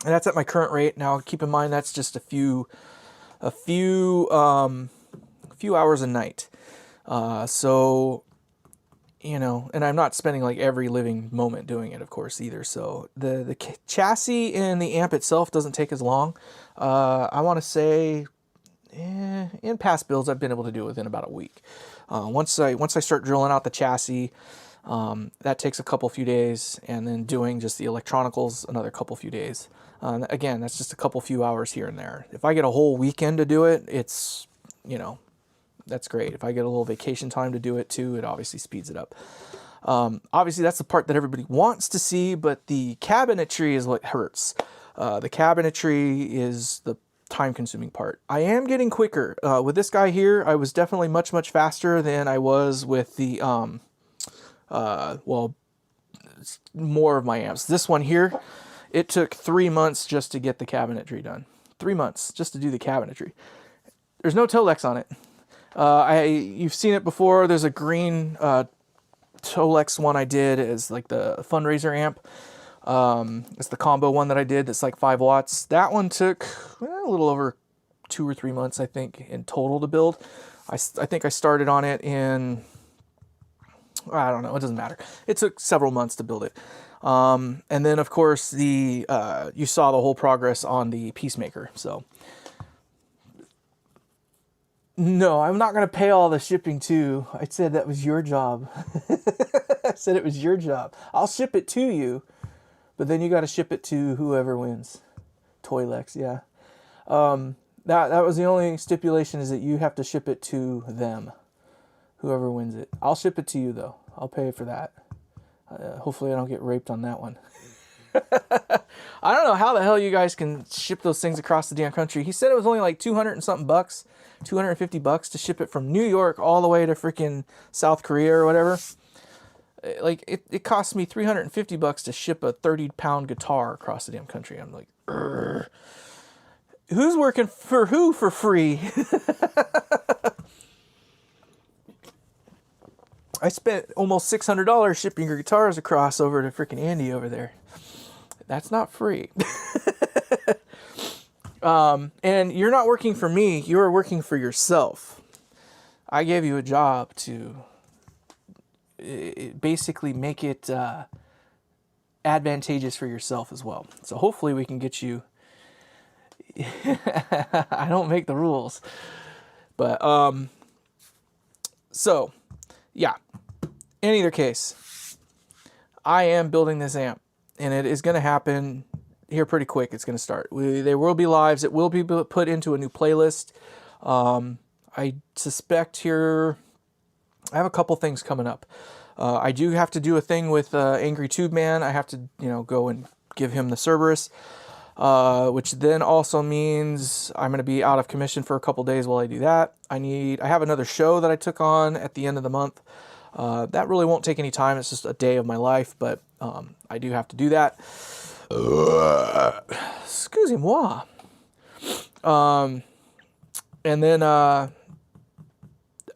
and that's at my current rate. Now, keep in mind that's just a few hours a night. So, you know, and I'm not spending like every living moment doing it, of course, either. So the chassis and the amp itself doesn't take as long. I want to say, in past builds, I've been able to do it within about a week. Once I start drilling out the chassis, that takes a few days, and then doing just the electronicals another few days. Again, that's just a few hours here and there. If I get a whole weekend to do it, it's, you know, that's great. If I get a little vacation time to do it too, it obviously speeds it up. Obviously, that's the part that everybody wants to see, but the cabinetry is what hurts. The cabinetry is the time-consuming part. I am getting quicker. With this guy here, I was definitely much, much faster than I was with the, well, more of my amps. This one here, it took 3 months just to get the cabinetry done. 3 months just to do the cabinetry. There's no Tolex on it. You've seen it before. There's a green Tolex one I did as like the fundraiser amp. It's the combo one that I did that's like 5 watts. That one took a little over 2 or 3 months, I think, in total to build. I think I started on it in, I don't know, it doesn't matter. It took several months to build it. And then, of course, you saw the whole progress on the Peacemaker, so... No, I'm not going to pay all the shipping too. I said that was your job. I said it was your job. I'll ship it to you, but then you got to ship it to whoever wins. Toylex, yeah. That was the only stipulation, is that you have to ship it to them. Whoever wins it. I'll ship it to you, though. I'll pay for that. Hopefully I don't get raped on that one. I don't know how the hell you guys can ship those things across the damn country. He said it was only like 200 and something bucks, $250 to ship it from New York all the way to freaking South Korea or whatever. Like, it cost me $350 to ship a 30-pound guitar across the damn country. I'm like, urgh. Who's working for who for free? I spent almost $600 shipping your guitars across over to freaking Andy over there. That's not free. And you're not working for me. You're working for yourself. I gave you a job to basically make it advantageous for yourself as well. So hopefully we can get you... I don't make the rules. But, so, yeah. In either case, I am building this amp. And it is going to happen here pretty quick. It's going to start. There will be lives. It will be put into a new playlist. I suspect here... I have a couple things coming up. I do have to do a thing with Angry Tube Man. I have to, go and give him the Cerberus. Which then also means I'm going to be out of commission for a couple days while I do that. I have another show that I took on at the end of the month. That really won't take any time. It's just a day of my life, but I do have to do that. Excusez-moi. And then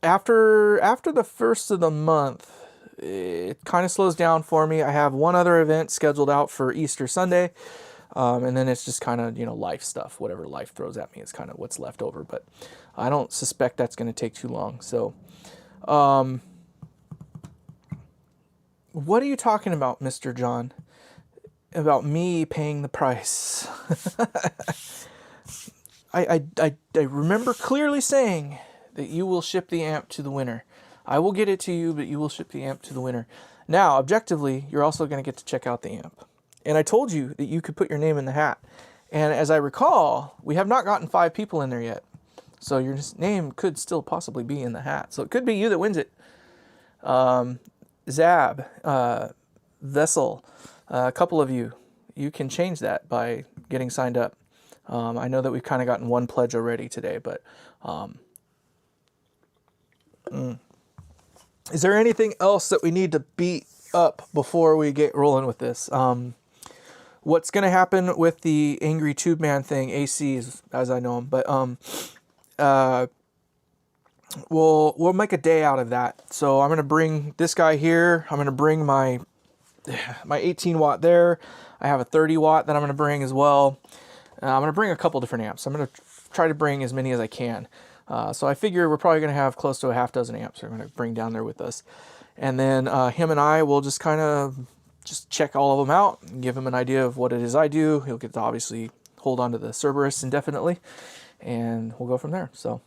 after the first of the month, it kind of slows down for me. I have one other event scheduled out for Easter Sunday. And then it's just kind of, life stuff. Whatever life throws at me is kind of what's left over. But I don't suspect that's going to take too long. So, what are you talking about, Mr. John? About me paying the price? I remember clearly saying that you will ship the amp to the winner. I will get it to you, but you will ship the amp to the winner. Now, objectively, you're also going to get to check out the amp. And I told you that you could put your name in the hat. And as I recall, we have not gotten 5 people in there yet. So your name could still possibly be in the hat. So it could be you that wins it. Zab, Vessel, a couple of you can change that by getting signed up. I know that we've kind of gotten one pledge already today, but is there anything else that we need to beat up before we get rolling with this? What's going to happen with the Angry Tube Man thing, ACs, as I know them, but we'll make a day out of that. So I'm going to bring this guy here. I'm going to bring my 18 watt there. I have a 30 watt that I'm going to bring as well. I'm going to bring a couple different amps. I'm going to try to bring as many as I can. So I figure we're probably going to have close to a half dozen amps we're going to bring down there with us. And then him and I will just kind of check all of them out and give him an idea of what it is I do. He'll get to obviously hold on to the Cerberus indefinitely, and we'll go from there. So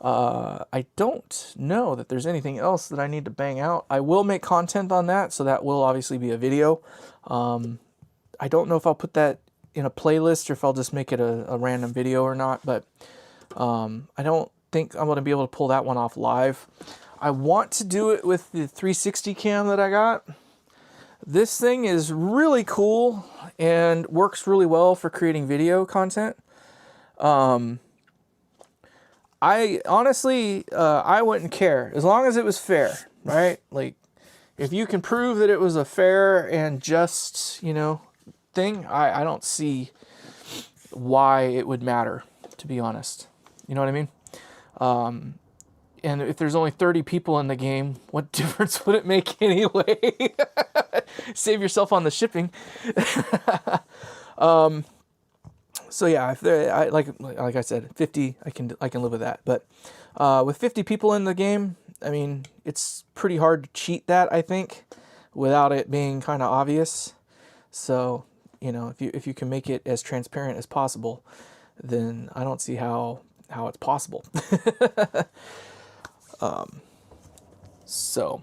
I don't know that there's anything else that I need to bang out. I will make content on that, so that will obviously be a video. I don't know if I'll put that in a playlist or if I'll just make it a random video or not, but I don't think I'm going to be able to pull that one off live. I want to do it with the 360 cam that I got. This thing is really cool and works really well for creating video content. I honestly, I wouldn't care as long as it was fair, right? Like, if you can prove that it was a fair and just, thing, I don't see why it would matter, to be honest. You know what I mean? And if there's only 30 people in the game, what difference would it make anyway? Save yourself on the shipping. So yeah, if there, like I said, 50, I can live with that. But with 50 people in the game, I mean, it's pretty hard to cheat that, I think, without it being kind of obvious. So, if you can make it as transparent as possible, then I don't see how it's possible. So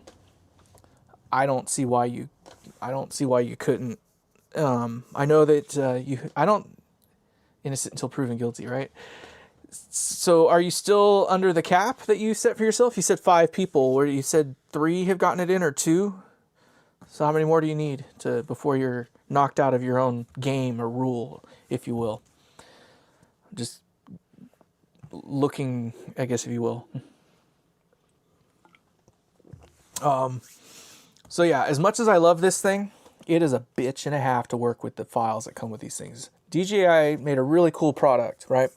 I don't see why you couldn't. I know that innocent until proven guilty, right? So are you still under the cap that you set for yourself? You said 5 people, where you said 3 have gotten it in, or 2. So how many more do you need before you're knocked out of your own game or rule, if you will? Just looking, I guess, if you will. So yeah, as much as I love this thing, it is a bitch and a half to work with the files that come with these things. DJI made a really cool product, right?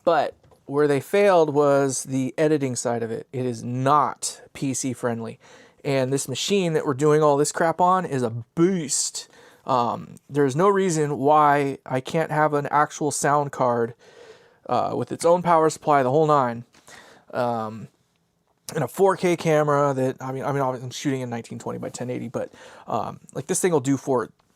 But where they failed was the editing side of it. It is not PC friendly. And this machine that we're doing all this crap on is a beast. There's no reason why I can't have an actual sound card with its own power supply, the whole nine, and a 4K camera that, I mean, I'm shooting in 1920 by 1080, but like this thing will do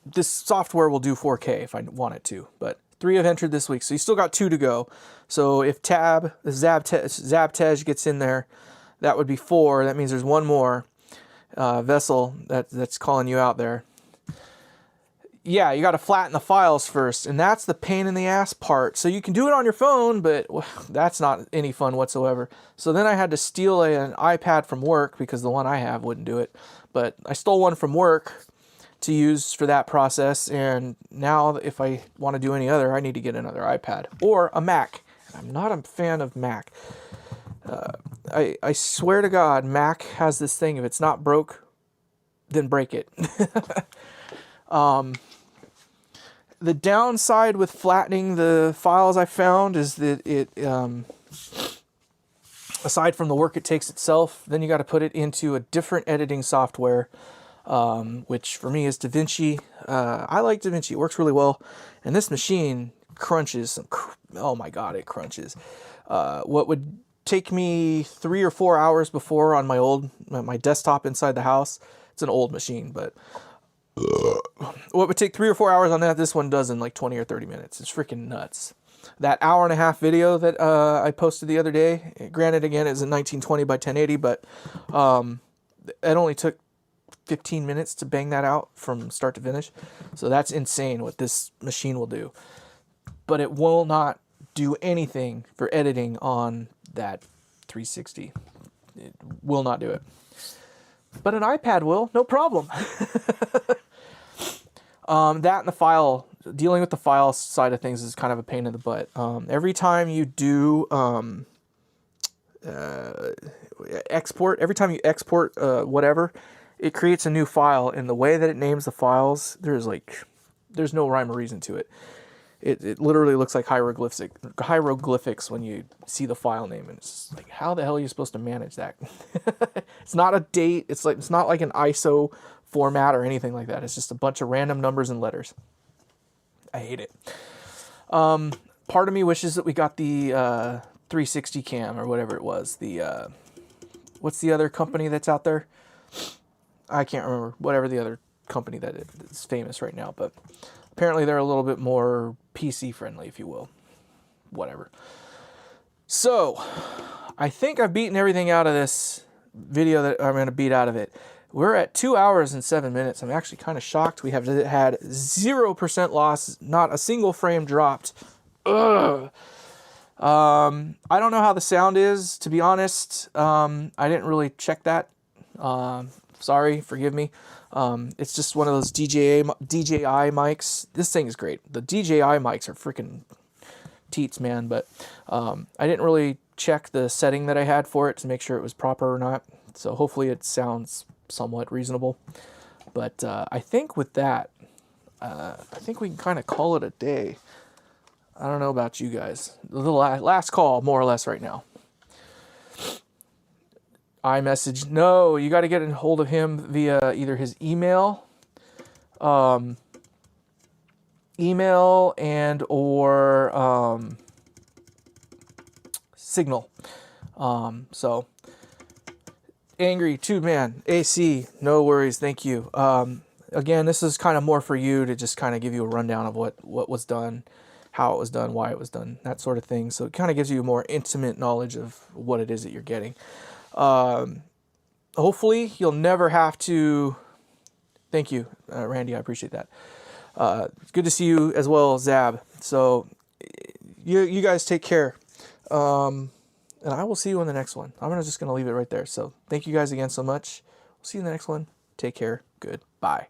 this software will do 4K if I want it to, but 3 have entered this week, so you still got 2 to go. So if Zabtej gets in there, that would be 4. That means there's 1 more vessel that's calling you out there. Yeah, you got to flatten the files first, and that's the pain in the ass part. So you can do it on your phone, but that's not any fun whatsoever. So then I had to steal an iPad from work because the one I have wouldn't do it. But I stole one from work to use for that process, and now if I want to do any other, I need to get another iPad or a Mac. I'm not a fan of Mac. I swear to God, Mac has this thing, if it's not broke, then break it. The downside with flattening the files I found is that it, aside from the work it takes itself, then you got to put it into a different editing software, which for me is DaVinci. I like DaVinci. It works really well. And this machine crunches. Oh my God, it crunches. What would take me 3 or 4 hours before on my desktop inside the house, it's an old machine, but what would take 3 or 4 hours on that, this one does in like 20 or 30 minutes. It's freaking nuts. That hour-and-a-half video that I posted the other day, granted, again, it's in 1920 by 1080, but it only took 15 minutes to bang that out from start to finish. So that's insane what this machine will do. But it will not do anything for editing on that 360. It will not do it. But an iPad will, no problem. That and the file, dealing with the file side of things is kind of a pain in the butt. Every time you do export, whatever, it creates a new file, and the way that it names the files, there's no rhyme or reason to it. It literally looks like hieroglyphics when you see the file name, and it's like, how the hell are you supposed to manage that? It's not a date. It's not like an ISO format or anything like that. It's just a bunch of random numbers and letters. I hate it. Part of me wishes that we got the 360 cam or whatever it was. The what's the other company that's out there? I can't remember. Whatever the other company that is famous right now, but apparently they're a little bit more PC friendly, if you will. Whatever. So, I think I've beaten everything out of this video that I'm going to beat out of it. We're at 2 hours and 7 minutes. I'm actually kind of shocked. We have had 0% loss, not a single frame dropped. Ugh. I don't know how the sound is, to be honest. I didn't really check that. Sorry, forgive me. It's just one of those DJI mics. This thing is great. The DJI mics are freaking teats, man. But I didn't really check the setting that I had for it to make sure it was proper or not. So hopefully it sounds somewhat reasonable. But I think with that, I think we can kind of call it a day. I don't know about you guys. The last call, more or less, right now. iMessage. No, you got to get in hold of him via either his email, and or Signal. So Angry Tube Man AC. No worries, thank you. Again, this is kind of more for you to just kind of give you a rundown of what was done, how it was done, why it was done, that sort of thing. So it kind of gives you a more intimate knowledge of what it is that you're getting. Hopefully you'll never have to. Thank you, Randy. I appreciate that. It's good to see you as well, Zab. So you guys take care. And I will see you in the next one. Just going to leave it right there. So thank you guys again so much. We'll see you in the next one. Take care. Goodbye.